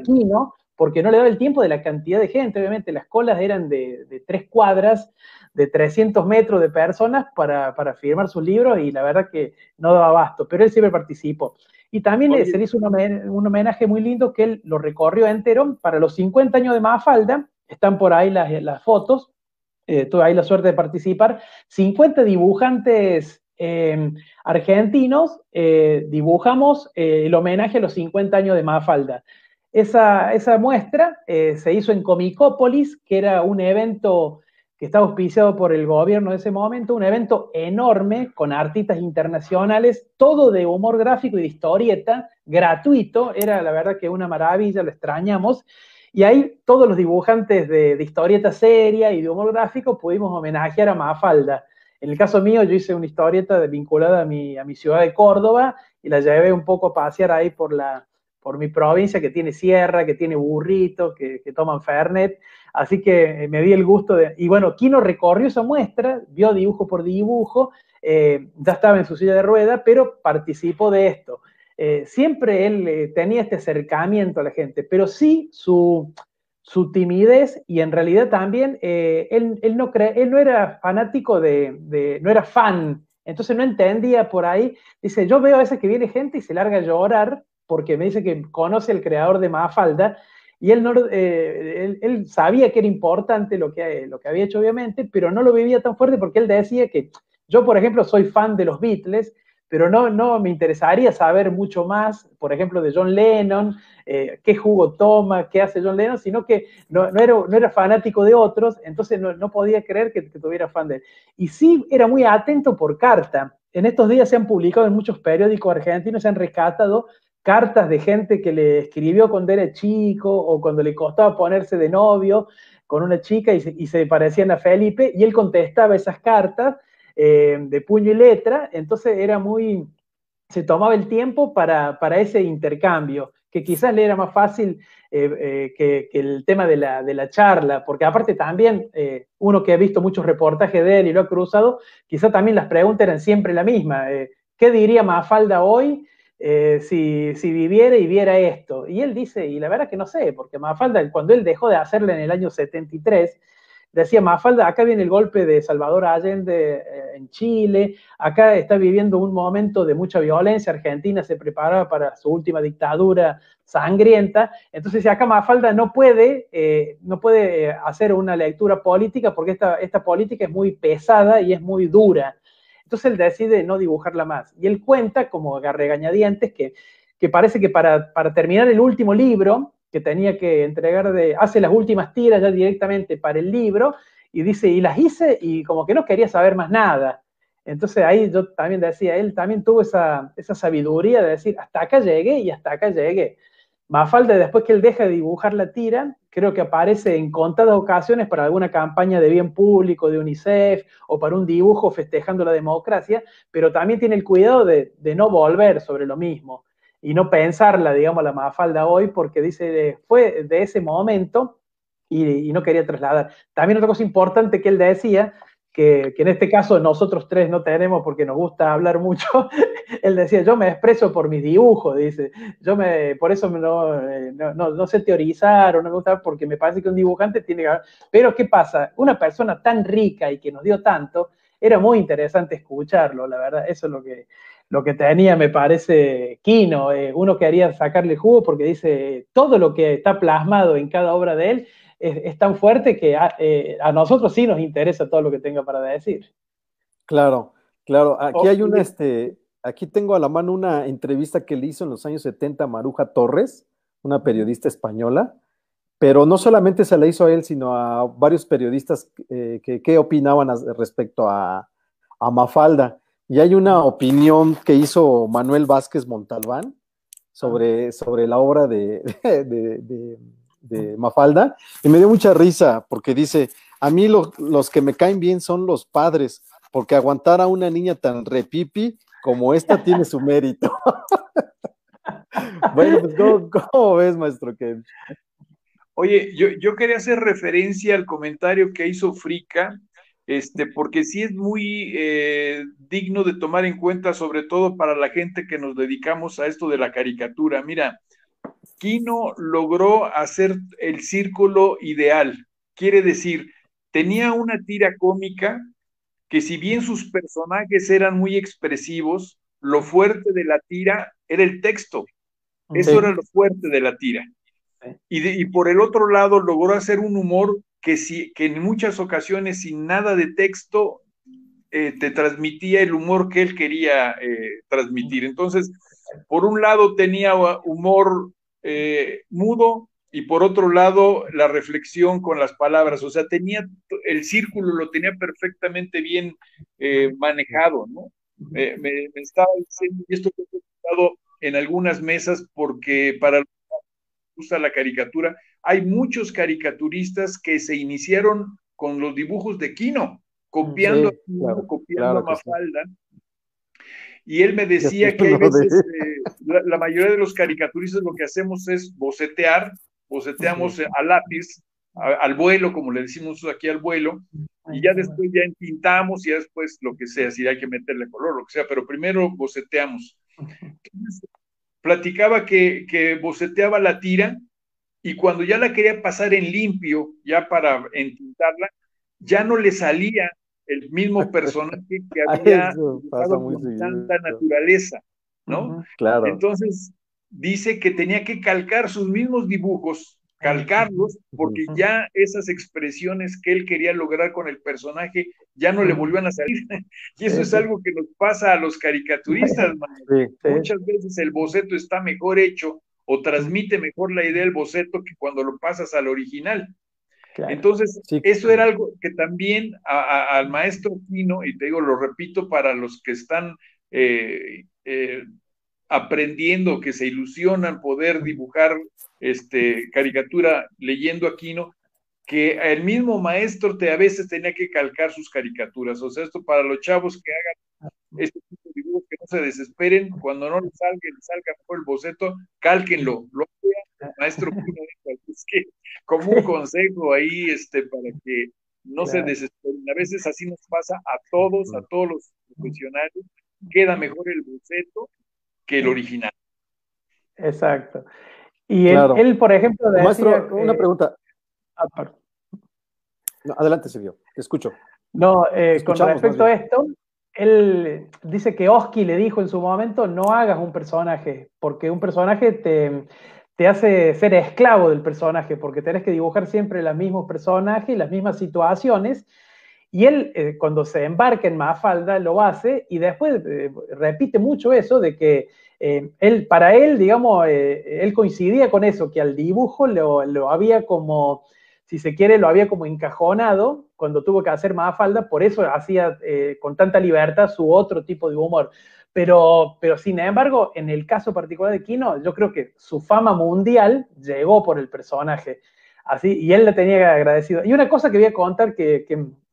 Kino, porque no le daba el tiempo de la cantidad de gente. Obviamente las colas eran de 3 cuadras, de 300 metros de personas para firmar sus libros, y la verdad que no daba abasto, pero él siempre participó. Y también Oye, se le hizo un homenaje muy lindo, que él lo recorrió entero para los 50 años de Mafalda. Están por ahí las fotos, tuve ahí la suerte de participar. 50 dibujantes argentinos dibujamos el homenaje a los 50 años de Mafalda. Esa muestra se hizo en Comicópolis, que era un evento que estaba auspiciado por el gobierno de ese momento, un evento enorme con artistas internacionales, todo de humor gráfico y de historieta, gratuito. Era la verdad que una maravilla, lo extrañamos. Y ahí todos los dibujantes de historieta seria y de humor gráfico pudimos homenajear a Mafalda. En el caso mío, yo hice una historieta vinculada a mi ciudad de Córdoba, y la llevé un poco a pasear ahí por mi provincia, que tiene sierra, que tiene burritos, que toman fernet. Así que me di el gusto de... Y bueno, Kino recorrió esa muestra, vio dibujo por dibujo, ya estaba en su silla de rueda, pero participó de esto. Siempre él tenía este acercamiento a la gente, pero sí su timidez, y en realidad también él no era fanático no era fan, entonces no entendía por ahí. Dice, yo veo a veces que viene gente y se larga a llorar porque me dice que conoce al creador de Mafalda, y él sabía que era importante lo que había hecho, obviamente, pero no lo vivía tan fuerte, porque él decía que yo, por ejemplo, soy fan de los Beatles, pero no me interesaría saber mucho más, por ejemplo, de John Lennon, qué jugo toma, qué hace John Lennon, sino que no era fanático de otros, entonces no podía creer que tuviera fan de él. Y sí era muy atento por carta. En estos días se han publicado en muchos periódicos argentinos, se han rescatado cartas de gente que le escribió cuando era chico, o cuando le costaba ponerse de novio con una chica y se parecían a Felipe, y él contestaba esas cartas de puño y letra. Entonces se tomaba el tiempo para ese intercambio, que quizás le era más fácil que el tema de la charla, porque aparte también uno que ha visto muchos reportajes de él y lo ha cruzado, quizás también las preguntas eran siempre la misma. ¿Qué diría Mafalda hoy si viviera y viera esto? Y él dice, y la verdad que no sé, porque Mafalda, cuando él dejó de hacerla en el año 73, decía Mafalda, acá viene el golpe de Salvador Allende en Chile, acá está viviendo un momento de mucha violencia, Argentina se preparaba para su última dictadura sangrienta, entonces si acá Mafalda no puede hacer una lectura política, porque esta política es muy pesada y es muy dura. Entonces él decide no dibujarla más. Y él cuenta, como a regañadientes, que parece que para terminar el último libro, que tenía que entregar, hace las últimas tiras ya directamente para el libro, y dice, y las hice, y como que no quería saber más nada. Entonces ahí yo también decía, él también tuvo esa sabiduría de decir, hasta acá llegué y hasta acá llegué. Mafalda, después que él deja de dibujar la tira, creo que aparece en contadas ocasiones para alguna campaña de bien público de UNICEF, o para un dibujo festejando la democracia, pero también tiene el cuidado de no volver sobre lo mismo y no pensarla, digamos, la Mafalda hoy, porque dice, fue de ese momento y no quería trasladar. También otra cosa importante que él decía, que en este caso nosotros tres no tenemos porque nos gusta hablar mucho, él decía, yo me expreso por mis dibujos, dice, por eso no sé teorizar, o no me gusta, porque me parece que un dibujante tiene que... Pero ¿qué pasa? Una persona tan rica y que nos dio tanto, era muy interesante escucharlo, la verdad, eso es lo que tenía, me parece, Kino. Uno quería sacarle jugo porque dice, todo lo que está plasmado en cada obra de él es tan fuerte que a nosotros sí nos interesa todo lo que tenga para decir. Claro, claro. Aquí hay aquí tengo a la mano una entrevista que le hizo en los años 70 a Maruja Torres, una periodista española, pero no solamente se la hizo a él, sino a varios periodistas qué opinaban respecto a a Mafalda. Y hay una opinión que hizo Manuel Vázquez Montalbán sobre la obra de Mafalda, y me dio mucha risa porque dice, a mí los que me caen bien son los padres, porque aguantar a una niña tan repipi como esta tiene su mérito. Bueno, pues ¿cómo ves, maestro? Oye, yo quería hacer referencia al comentario que hizo Frica, porque sí es muy digno de tomar en cuenta, sobre todo para la gente que nos dedicamos a esto de la caricatura. Mira, Quino logró hacer el círculo ideal. Quiere decir, tenía una tira cómica que si bien sus personajes eran muy expresivos, lo fuerte de la tira era el texto. Eso era lo fuerte de la tira. Y por el otro lado logró hacer un humor que en muchas ocasiones sin nada de texto te transmitía el humor que él quería transmitir. Entonces, por un lado tenía humor mudo y por otro lado la reflexión con las palabras, o sea, tenía el círculo, lo tenía perfectamente bien manejado, ¿no? Me estaba diciendo, y esto que he estado en algunas mesas, porque para los que gusta la caricatura, hay muchos caricaturistas que se iniciaron con los dibujos de Quino, copiando, sí, claro, copiando claro a Mafalda. Sí. Y él me decía que hay veces, la mayoría de los caricaturistas lo que hacemos es boceteamos a lápiz, al vuelo, como le decimos aquí al vuelo, y ya después ya entintamos y ya después lo que sea, si hay que meterle color, lo que sea, pero primero boceteamos. Entonces, platicaba que boceteaba la tira y cuando ya la quería pasar en limpio, ya para entintarla, ya no le salía el mismo personaje que había dibujado con tanta naturaleza, ¿no? Claro. Entonces, dice que tenía que calcar sus mismos dibujos, calcarlos, porque ya esas expresiones que él quería lograr con el personaje ya no le volvían a salir. Y eso es algo que nos pasa a los caricaturistas, man. Muchas veces el boceto está mejor hecho o transmite mejor la idea del boceto que cuando lo pasas al original. Claro. Entonces, eso era algo que también al maestro Quino, y te digo, lo repito para los que están aprendiendo, que se ilusionan poder dibujar caricatura leyendo a Quino, que el mismo maestro a veces tenía que calcar sus caricaturas. O sea, esto para los chavos que hagan este tipo de dibujos, que no se desesperen, cuando no les salga mejor el boceto, cálquenlo, lo vean, maestro Quino. Es que como un consejo ahí, para que no se desesperen. A veces así nos pasa a todos los profesionales, queda mejor el boceto que el original. Exacto. Y él por ejemplo, decía, maestro, una pregunta. No, adelante, Silvio, te escucho. No, con respecto a esto, él dice que Oski le dijo en su momento, no hagas un personaje, porque un personaje te hace ser esclavo del personaje, porque tenés que dibujar siempre los mismos personajes, las mismas situaciones, y él cuando se embarca en Mafalda lo hace, y después repite mucho eso, de que para él, digamos, él coincidía con eso, que al dibujo lo había como, si se quiere, lo había como encajonado cuando tuvo que hacer Mafalda, por eso hacía con tanta libertad su otro tipo de humor. Pero sin embargo, en el caso particular de Quino, yo creo que su fama mundial llegó por el personaje. Así, y él le tenía agradecido. Y una cosa que voy a contar que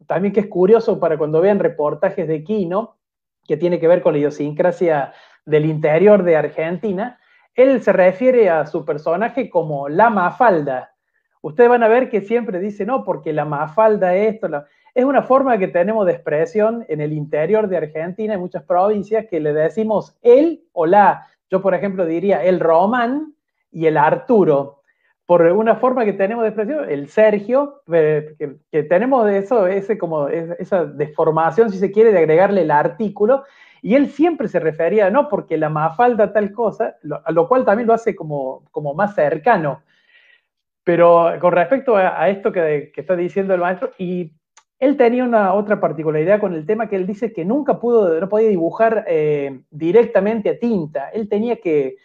también que es curioso para cuando vean reportajes de Quino, que tiene que ver con la idiosincrasia del interior de Argentina, él se refiere a su personaje como la Mafalda. Ustedes van a ver que siempre dice, no, porque la Mafalda esto, es una forma que tenemos de expresión en el interior de Argentina, en muchas provincias, que le decimos él o la. Yo, por ejemplo, diría el Román y el Arturo. Por una forma que tenemos de expresión, el Sergio, que tenemos eso, esa deformación, si se quiere, de agregarle el artículo, y él siempre se refería, no, porque la Mafalda tal cosa, a lo cual también lo hace como más cercano. Pero con respecto a esto que está diciendo el maestro, y él tenía una otra particularidad con el tema, que él dice que no podía dibujar directamente a tinta, él tenía que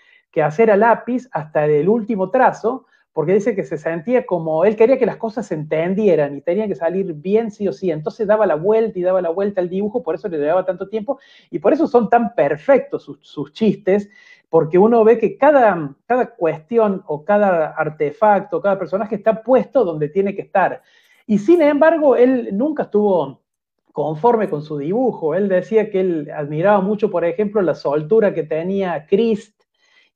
hacer a lápiz hasta el último trazo, porque dice que se sentía como, él quería que las cosas se entendieran y tenían que salir bien sí o sí, entonces daba la vuelta y daba la vuelta al dibujo, por eso le llevaba tanto tiempo, y por eso son tan perfectos sus chistes, porque uno ve que cada cuestión o cada artefacto, cada personaje está puesto donde tiene que estar. Y sin embargo, él nunca estuvo conforme con su dibujo. Él decía que él admiraba mucho, por ejemplo, la soltura que tenía Christ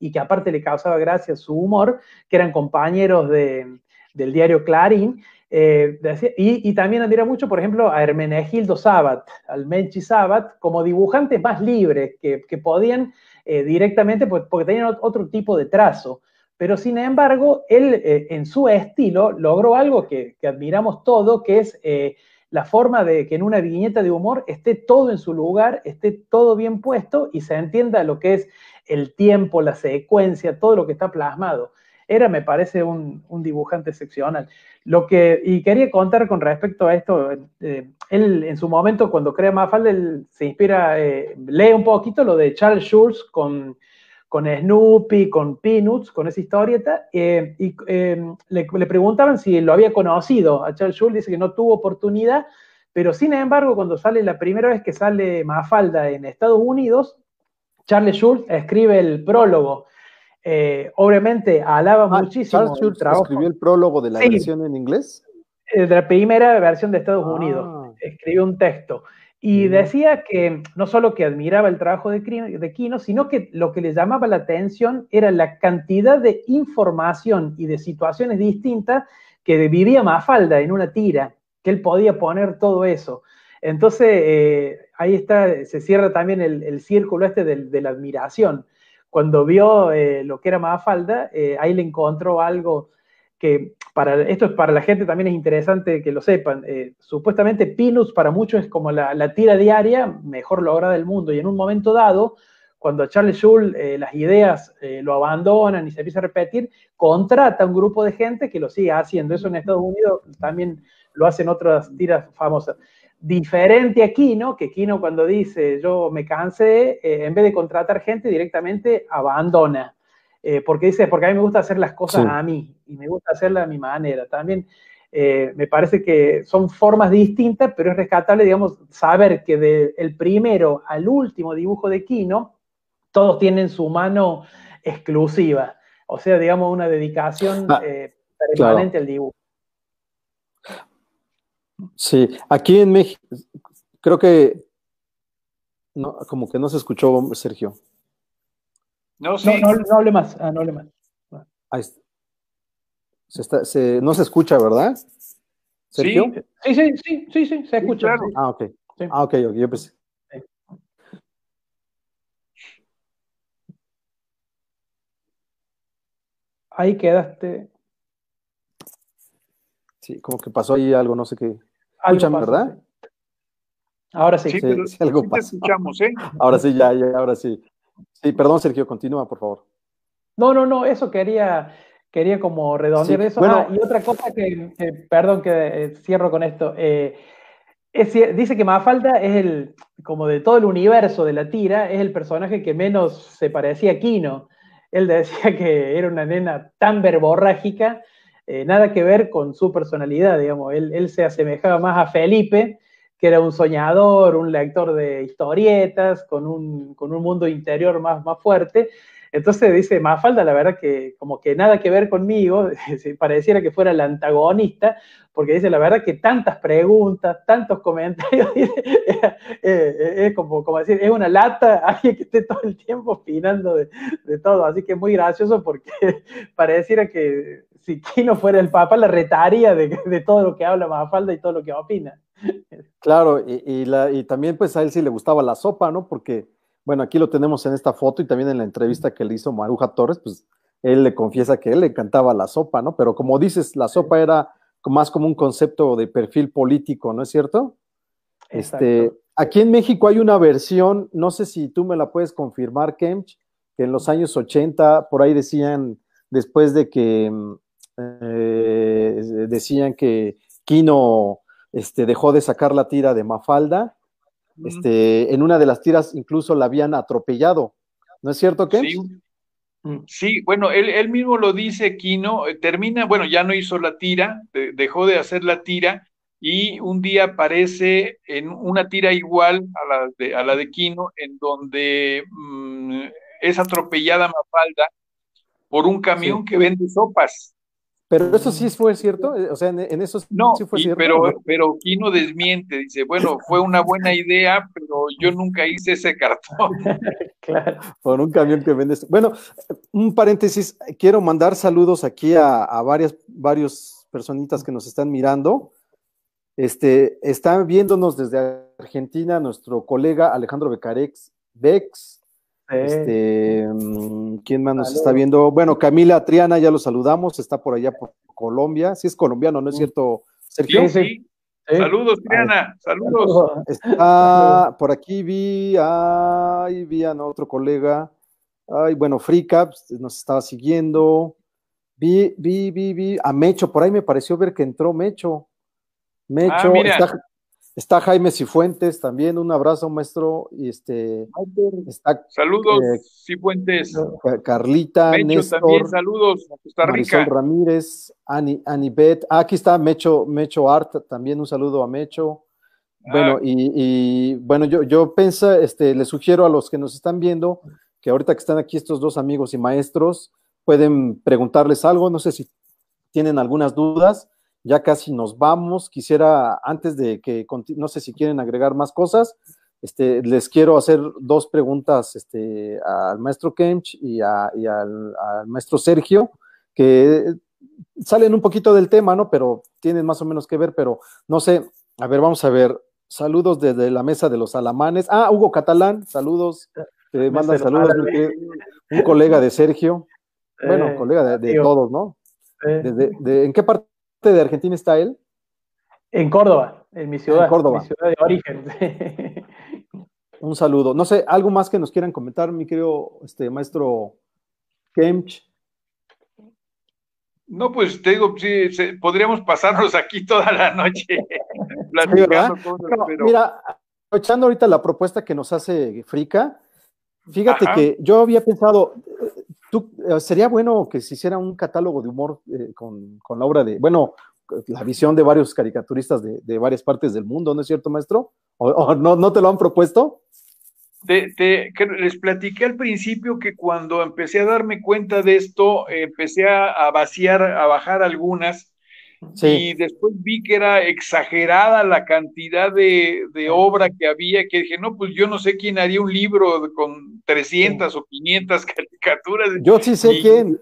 y que aparte le causaba gracia su humor, que eran compañeros del diario Clarín. Y también admira mucho, por ejemplo, a Hermenegildo Sabat, al Menchi Sabat, como dibujantes más libres, que podían directamente, porque tenían otro tipo de trazo. Pero sin embargo, él en su estilo logró algo que admiramos todo, que es la forma de que en una viñeta de humor esté todo en su lugar, esté todo bien puesto y se entienda lo que es el tiempo, la secuencia, todo lo que está plasmado. Era, me parece, un dibujante excepcional. Y quería contar con respecto a esto, él en su momento, cuando crea Mafalda, él se inspira, lee un poquito lo de Charles Schulz con Snoopy, con Peanuts, con esa historieta, le preguntaban si lo había conocido a Charles Schulz, dice que no tuvo oportunidad, pero sin embargo, cuando sale la primera vez que sale Mafalda en Estados Unidos, Charles Schulz escribe el prólogo. Obviamente alaba muchísimo Charles Schulz el trabajo. escribió el prólogo de la versión en inglés. De la primera versión de Estados Unidos. Escribió un texto. Y decía que no solo que admiraba el trabajo de Kino, sino que lo que le llamaba la atención era la cantidad de información y de situaciones distintas que vivía Mafalda en una tira, que él podía poner todo eso. Entonces, ahí está, se cierra también el círculo este de la admiración. Cuando vio lo que era Mafalda, ahí le encontró algo que esto es para la gente también es interesante que lo sepan. Supuestamente Peanuts para muchos es como la tira diaria mejor lograda del mundo, y en un momento dado, cuando a Charles Schulz las ideas lo abandonan y se empieza a repetir, contrata a un grupo de gente que lo sigue haciendo. Eso en Estados Unidos también lo hacen otras tiras famosas. Diferente a Kino, que Kino cuando dice yo me cansé, en vez de contratar gente directamente abandona. Porque dice, porque a mí me gusta hacer las cosas a mí, y me gusta hacerlas a mi manera. También me parece que son formas distintas, pero es rescatable, digamos, saber que del primero al último dibujo de Kino, todos tienen su mano exclusiva. O sea, digamos, una dedicación permanente al dibujo. Sí, aquí en México, creo que no, como que no se escuchó, Sergio. No, sí. No hable más. No hable más. Ahí está. No se escucha, ¿verdad? ¿Sergio? Sí, se escucha. Claro. Sí. Ok. Sí. Ok, yo pensé. Sí. Ahí quedaste. Sí, como que pasó ahí algo, no sé qué. Escuchan, ¿verdad? Sí. Ahora sí. Sí, pero sí algo te pasó. escuchamos, Ahora sí, ahora sí. Sí, perdón, Sergio, continúa, por favor. No, eso quería como redondear eso. Bueno, y otra cosa perdón que cierro con esto. Dice que Mafalda es como de todo el universo de la tira, es el personaje que menos se parecía a Kino. Él decía que era una nena tan verborrágica, nada que ver con su personalidad, digamos. Él se asemejaba más a Felipe, que era un soñador, un lector de historietas, con un mundo interior más fuerte. Entonces dice Mafalda, la verdad que como que nada que ver conmigo, pareciera que fuera el antagonista, porque dice la verdad que tantas preguntas, tantos comentarios, es como decir, es una lata, alguien que esté todo el tiempo opinando de todo, así que es muy gracioso porque pareciera que si Kino fuera el Papa la retaría de todo lo que habla Mafalda y todo lo que opina. Claro, y también pues a él sí le gustaba la sopa, ¿no? Porque bueno, aquí lo tenemos en esta foto y también en la entrevista que le hizo Maruja Torres, pues él le confiesa que a él le encantaba la sopa, ¿no? Pero como dices, la sopa era más como un concepto de perfil político, ¿no es cierto? Aquí en México hay una versión, no sé si tú me la puedes confirmar, Kemch, que en los años 80, por ahí decían, después de que decían que Kino dejó de sacar la tira de Mafalda, en una de las tiras incluso la habían atropellado, ¿no es cierto, Kemch? Sí, bueno, él mismo lo dice, Quino, termina, bueno, ya no hizo la tira, dejó de hacer la tira y un día aparece en una tira igual a la de Quino, en donde es atropellada Mafalda por un Sí. camión que vende sopas. Pero eso sí fue cierto, o sea, en eso sí No, fue cierto, ¿o no? pero Quino desmiente, dice, bueno, fue una buena idea, pero yo nunca hice ese cartón. Claro. Por un camión que vende. Bueno, un paréntesis, quiero mandar saludos aquí a varios personitas que nos están mirando. Está viéndonos desde Argentina nuestro colega Alejandro Bex. Sí. ¿Quién más nos está Saludos. viendo? Bueno, Camila Triana, ya lo saludamos, está por allá por Colombia. Sí es colombiano, ¿no es cierto, Sí, Sí, Sergio? sí, sí. sí. Saludos, Ah, Triana, saludos. Saludos. Saludos. está por aquí, vi a otro colega. Ay, bueno, Freecaps nos estaba siguiendo. Vi a Mecho, por ahí me pareció ver que entró Mecho. Ah, Mecho, mira, está Jaime Cifuentes también, un abrazo, maestro. Y está saludos, Cifuentes. Carlita, Mecho también, Néstor, saludos a Costa Marisol Rica. Ramírez, Anibet. Aquí está Mecho Art, también un saludo a Mecho. Ah, Bueno, bueno, yo pienso, les sugiero a los que nos están viendo que ahorita que están aquí estos dos amigos y maestros, pueden preguntarles algo, no sé si tienen algunas dudas, ya casi nos vamos, quisiera, antes de que, no sé si quieren agregar más cosas, les quiero hacer dos preguntas al maestro Kench al maestro Sergio, que salen un poquito del tema, ¿no? Pero tienen más o menos que ver, pero no sé, a ver, vamos a ver. Saludos desde la mesa de los alamanes. Ah, Hugo Catalán, saludos. Te mandan Meses saludos, mi árabes. querido, un colega de Sergio. Bueno, colega de Amigo. todos, ¿no? Sí. ¿En qué parte de Argentina está él? En Córdoba, en En mi Córdoba. ciudad de origen. Un saludo. No sé, algo más que nos quieran comentar, mi querido maestro Kemch. no, pues te digo, sí, podríamos pasarnos aquí toda la noche Sí, ¿verdad? platicando cosas, Bueno, pero, mira, aprovechando ahorita la propuesta que nos hace Frica, fíjate ajá, que yo había pensado, sería bueno que se hiciera un catálogo de humor con la obra bueno, la visión de varios caricaturistas de varias partes del mundo, ¿no es cierto, maestro? ¿O no te lo han propuesto? les platiqué al principio que cuando empecé a darme cuenta de esto, empecé a vaciar, a bajar algunas, Sí, y después vi que era exagerada la cantidad de obra que había, que dije, no, pues yo no sé quién haría un libro con 300 o 500 caricaturas, yo sí sé y quién.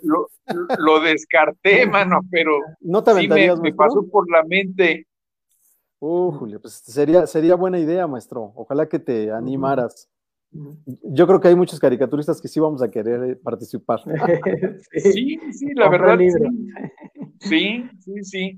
lo descarté, mano, pero ¿No te sí aventarías, me pasó maestro? por la mente. Julio, pues sería buena idea, maestro. Ojalá que te animaras. Yo creo que hay muchos caricaturistas que sí vamos a querer participar. Sí, Sí, sí, la compra el verdad, libro. sí, sí, sí, sí.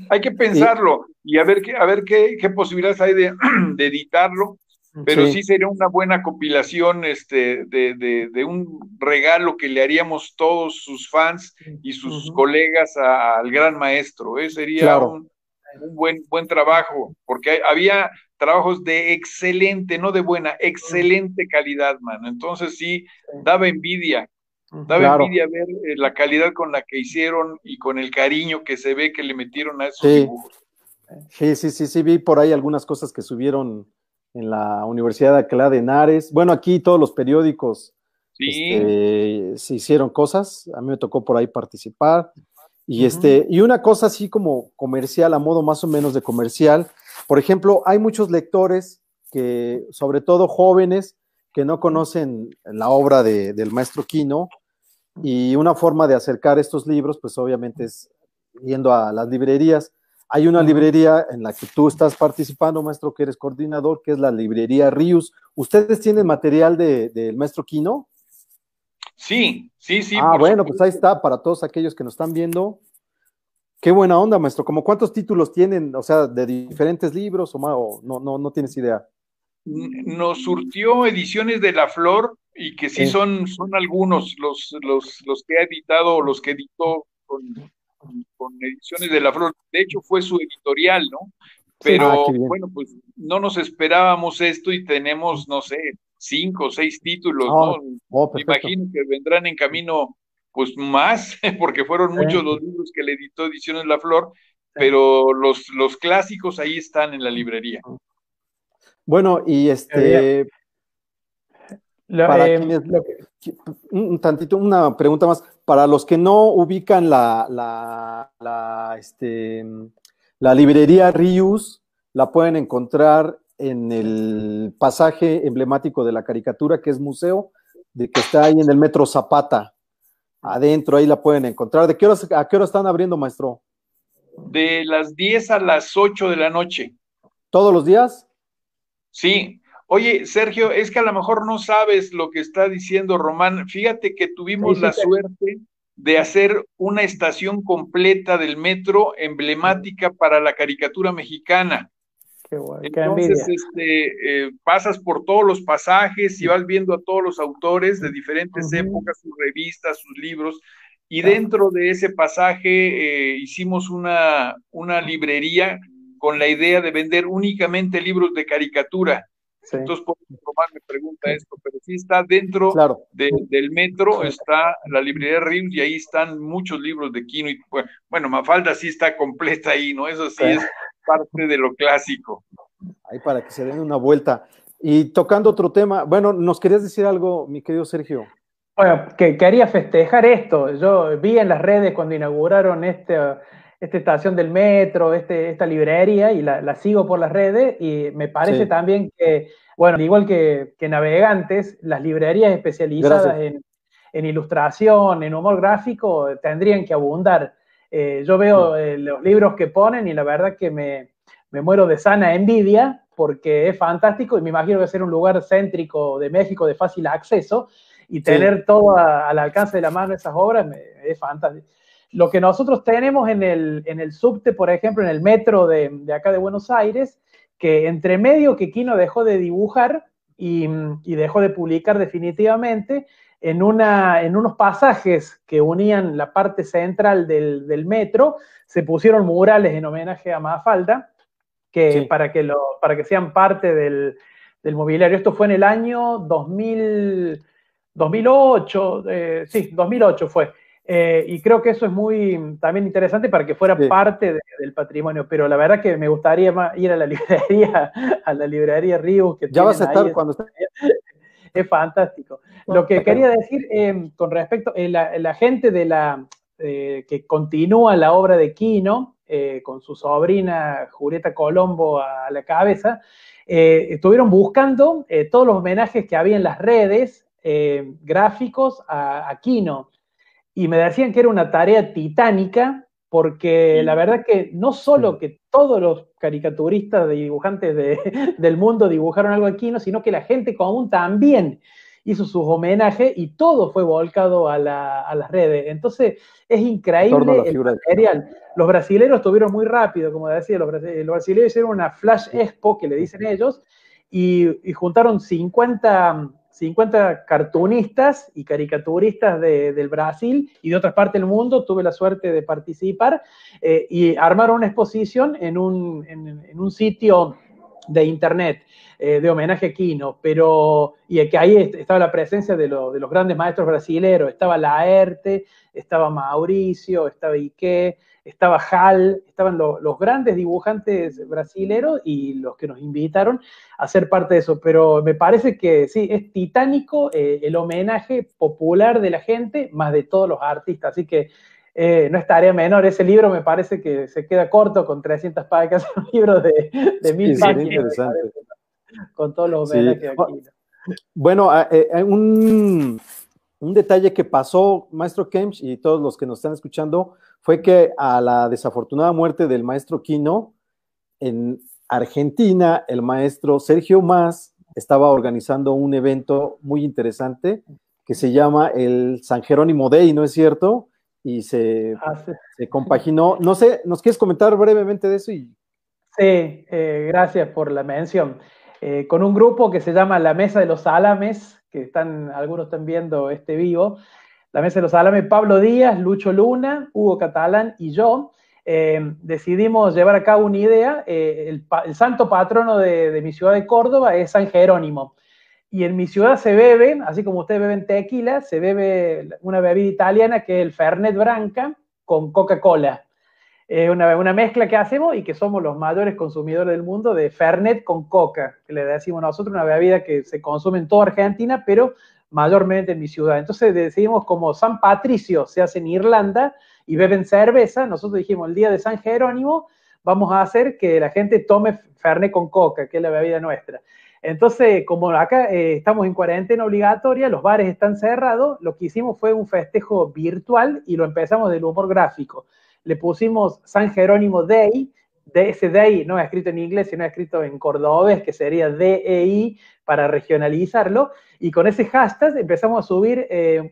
Hay que Y, pensarlo y a ver qué posibilidades hay de editarlo, pero sí, sí sería una buena compilación de un regalo que le haríamos todos sus fans y sus colegas al gran maestro. Sería claro. un buen trabajo, porque había trabajos de excelente, no de buena, excelente calidad, mano. Entonces sí, daba envidia. Daba Claro, envidia ver la calidad con la que hicieron y con el cariño que se ve que le metieron a esos sí, dibujos. sí, vi por ahí algunas cosas que subieron en la Universidad de Alcalá de Henares. Bueno, aquí todos los periódicos Sí, se hicieron cosas, a mí me tocó por ahí participar. Y, Ujú. y una cosa así como comercial, a modo más o menos de comercial, por ejemplo, hay muchos lectores que, sobre todo jóvenes, que no conocen la obra del maestro Quino, y una forma de acercar estos libros, pues obviamente es yendo a las librerías. Hay una Ujú. librería en la que tú estás participando, maestro, que eres coordinador, que es la librería Rius. ¿Ustedes tienen material del maestro Quino? sí, sí, sí, Ah, por bueno, pues ahí supuesto. está para todos aquellos que nos están viendo. Qué buena onda, maestro. ¿Cómo cuántos títulos tienen? O sea, de diferentes libros o más, o no tienes idea. Nos surtió ediciones de La Flor y que sí Sí. son algunos los que ha editado, los que editó con ediciones de La Flor. De hecho, fue su editorial, ¿no? Sí, Ah, qué Pero bien. bueno, pues no nos esperábamos esto y tenemos, no sé, 5 o 6 títulos, Oh, ¿no? oh, Me perfecto. imagino que vendrán en camino, pues más, porque fueron muchos Sí, los libros que le editó Ediciones La Flor, sí. pero los clásicos ahí están en la librería. Bueno, y Qué bien. para quienes, Lo que, un tantito, una pregunta más, para los que no ubican la librería Rius, la pueden encontrar en el pasaje emblemático de la caricatura, que es museo, de que está ahí en el Metro Zapata. Adentro, ahí la pueden encontrar. ¿A qué hora están abriendo, maestro? De las 10 a las 8 de la noche. ¿Todos los días? Sí. Oye, Sergio, es que a lo mejor no sabes lo que está diciendo Román. Fíjate que sí, tuvimos sí, la suerte de hacer una estación completa del metro emblemática para la caricatura mexicana. qué bueno, qué Entonces, envidia. pasas por todos los pasajes y vas viendo a todos los autores de diferentes Ujú, épocas, sus revistas, sus libros, y claro, dentro de ese pasaje hicimos una librería con la idea de vender únicamente libros de caricatura. sí, Entonces, por eso Román me pregunta esto, pero sí está dentro Claro. del metro, está la librería Rius y ahí están muchos libros de Quino. Y, bueno, Mafalda sí está completa ahí, ¿no? Eso sí. sí es parte de lo clásico. Ahí para que se den una vuelta. Y tocando otro tema, bueno, ¿nos querías decir algo, mi querido Sergio? Bueno, que quería festejar esto. Yo vi en las redes cuando inauguraron esta estación del metro, esta librería, y la sigo por las redes, y me parece Sí, también que, bueno, al igual que Navegantes, las librerías especializadas gracias. en ilustración, en humor gráfico, tendrían que abundar. Yo Sí, veo los libros que ponen y la verdad que me muero de sana envidia porque es fantástico y me imagino que va a ser un lugar céntrico de México de fácil acceso y sí, tener todo al alcance de la mano esas obras es fantástico. Lo que nosotros tenemos en el subte, por ejemplo, en el metro de acá de Buenos Aires, que entre medio que Quino dejó de dibujar y dejó de publicar definitivamente, en unos pasajes que unían la parte central del metro, se pusieron murales en homenaje a Mafalda, sí. para que sean parte del mobiliario. Esto fue en el año 2008, sí, 2008 fue. Y creo que eso es muy también interesante para que fuera Sí. parte del patrimonio, pero la verdad que me gustaría ir a la librería Ríos que Ya vas tienen a ahí. estar cuando esté. Es fantástico. Lo que quería decir con respecto a la gente que continúa la obra de Quino, con su sobrina Julieta Colombo a la cabeza, estuvieron buscando todos los homenajes que había en las redes gráficos a Quino y me decían que era una tarea titánica porque la verdad que no solo que todos los caricaturistas y dibujantes del mundo dibujaron algo aquí, sino que la gente común también hizo sus homenajes y todo fue volcado a las redes. Entonces es En torno a increíble la el figura de Quino. material. Los brasileros estuvieron muy rápido, como decía, los brasileños hicieron una flash expo, que le dicen ellos, y juntaron 50 cartunistas y caricaturistas del Brasil y de otras partes del mundo. Tuve la suerte de participar y armaron una exposición en un sitio de internet de homenaje a Quino, y que ahí estaba la presencia de los grandes maestros brasileños. Estaba Laerte, estaba Mauricio, estaba Ike, estaba Hal, estaban los grandes dibujantes brasileños y los que nos invitaron a ser parte de eso. Pero me parece que sí, es titánico el homenaje popular de la gente, más de todos los artistas. Así que no es tarea menor. Ese libro me parece que se queda corto con 300 páginas, un libro de 1000 Sí, sería páginas, interesante. con todos los Sí. homenajes aquí. Bueno, un detalle que pasó, maestro Kemch, y todos los que nos están escuchando, fue que a la desafortunada muerte del maestro Quino, en Argentina, el maestro Sergio Mas estaba organizando un evento muy interesante que se llama el San Jerónimo Day, ¿no es cierto? Y Hace, se compaginó. No sé, ¿nos quieres comentar brevemente de eso? Sí, gracias por la mención. Con un grupo que se llama La Mesa de los Salames, algunos están viendo este vivo. La Mesa de los Salames, Pablo Díaz, Lucho Luna, Hugo Catalán y yo, decidimos llevar a cabo una idea. El santo patrono de mi ciudad de Córdoba es San Jerónimo. y en mi ciudad se beben, así como ustedes beben tequila, se bebe una bebida italiana que es el Fernet Branca con Coca-Cola. Una mezcla que hacemos y que somos los mayores consumidores del mundo de Fernet con Coca, que le decimos nosotros, una bebida que se consume en toda Argentina, pero mayormente en mi ciudad. Entonces decidimos, como San Patricio se hace en Irlanda y beben cerveza, nosotros dijimos el día de San Jerónimo vamos a hacer que la gente tome Fernet con Coca, que es la bebida nuestra. Entonces, como acá estamos en cuarentena obligatoria, los bares están cerrados, lo que hicimos fue un festejo virtual y lo empezamos del humor gráfico. Le pusimos San Jerónimo Day, de ese Day no es escrito en inglés, sino escrito en cordobés, que sería DEI, para regionalizarlo, y con ese hashtag empezamos a subir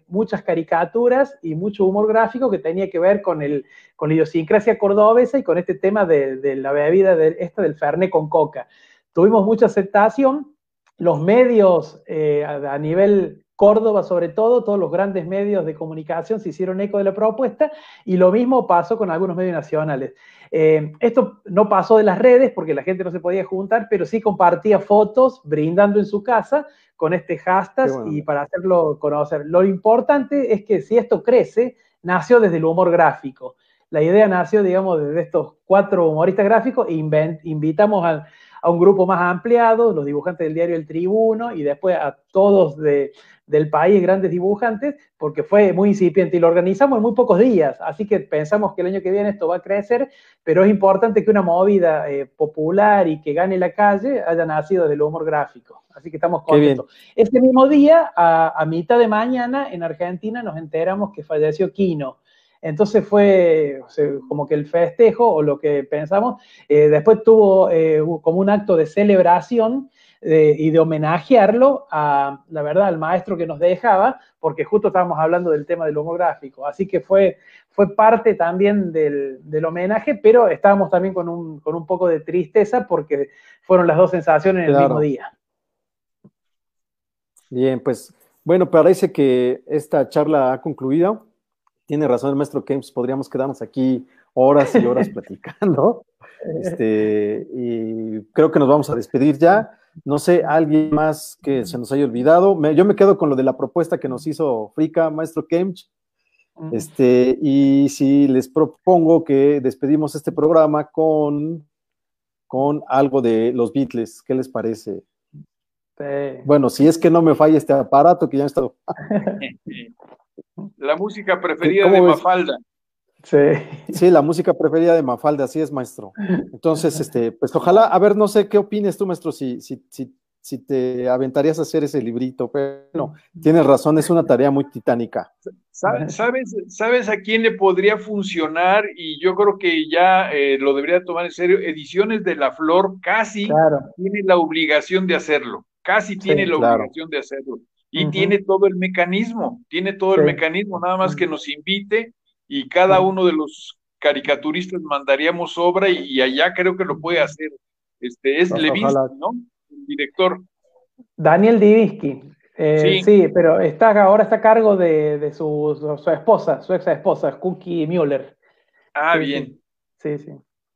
muchas caricaturas y mucho humor gráfico que tenía que ver con la idiosincrasia cordobesa y con este tema de la bebida del Fernet con Coca. Tuvimos mucha aceptación, los medios a nivel Córdoba sobre todo, todos los grandes medios de comunicación se hicieron eco de la propuesta y lo mismo pasó con algunos medios nacionales. Esto no pasó de las redes porque la gente no se podía juntar, pero sí compartía fotos brindando en su casa con este hashtag y para hacerlo conocer. Lo importante es que si esto crece, nació desde el humor gráfico. La idea nació, digamos, desde estos 4 humoristas gráficos e invitamos a un grupo más ampliado, los dibujantes del diario El Tribuno y después a todos del país, grandes dibujantes, porque fue muy incipiente y lo organizamos en muy pocos días, así que pensamos que el año que viene esto va a crecer, pero es importante que una movida popular y que gane la calle haya nacido del humor gráfico, así que estamos contentos. Este mismo día, a mitad de mañana, en Argentina nos enteramos que falleció Quino. Entonces fue como que el festejo, o lo que pensamos, después tuvo como un acto de celebración y de homenajearlo a, la verdad, al maestro que nos dejaba, porque justo estábamos hablando del tema del humor gráfico. Así que fue parte también del homenaje, pero estábamos también con un poco de tristeza porque fueron las dos sensaciones en el mismo día. Bien, pues bueno, parece que esta charla ha concluido. Tiene razón el maestro Kempis, podríamos quedarnos aquí horas y horas platicando. Y creo que nos vamos a despedir ya. No sé, alguien más que se nos haya olvidado. Yo me quedo con lo de la propuesta que nos hizo Frica, maestro Kempis. Y si les propongo que despedimos este programa con algo de los Beatles, ¿qué les parece? Sí. Bueno, si es que no me falla este aparato que ya está. La música preferida de Mafalda. Sí, la música preferida de Mafalda, así es, maestro. Entonces, pues ojalá, a ver, no sé qué opines tú, maestro, si te aventarías a hacer ese librito, pero bueno, tienes razón, es una tarea muy titánica. ¿Sabes a quién le podría funcionar? Y yo creo que ya lo debería tomar en serio. Ediciones de La Flor casi tiene la obligación de hacerlo, obligación de hacerlo. Y tiene todo el mecanismo, nada más que nos invite y cada uno de los caricaturistas mandaríamos obra y allá creo que lo puede hacer. Es Levinsky, ¿no? El director. Daniel Divinsky. Sí, pero ahora está a cargo de su esposa, su ex esposa, Cookie Mueller. Bien. Sí.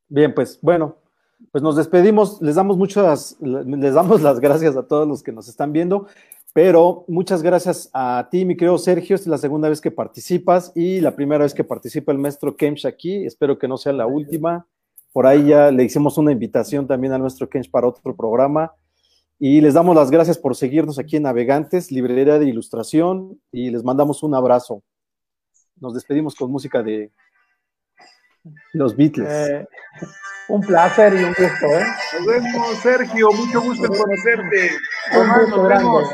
Bien, pues bueno, pues nos despedimos, les damos las gracias a todos los que nos están viendo, pero muchas gracias a ti, mi querido Sergio. Esta es la segunda vez que participas y la primera vez que participa el maestro Kempis aquí. Espero que no sea la última. Por ahí ya le hicimos una invitación también al maestro Kempis para otro programa. Y les damos las gracias por seguirnos aquí en Navegantes, Librería de Ilustración, y les mandamos un abrazo. Nos despedimos con música de los Beatles. Un placer y un gusto, Nos vemos, Sergio, mucho gusto en conocerte. Tomás, nos vemos.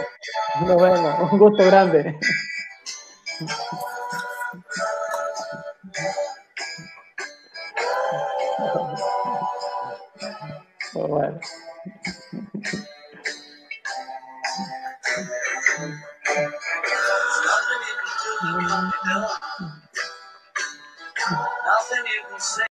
Nos vemos, un gusto grande. Bueno. Nothing you can say.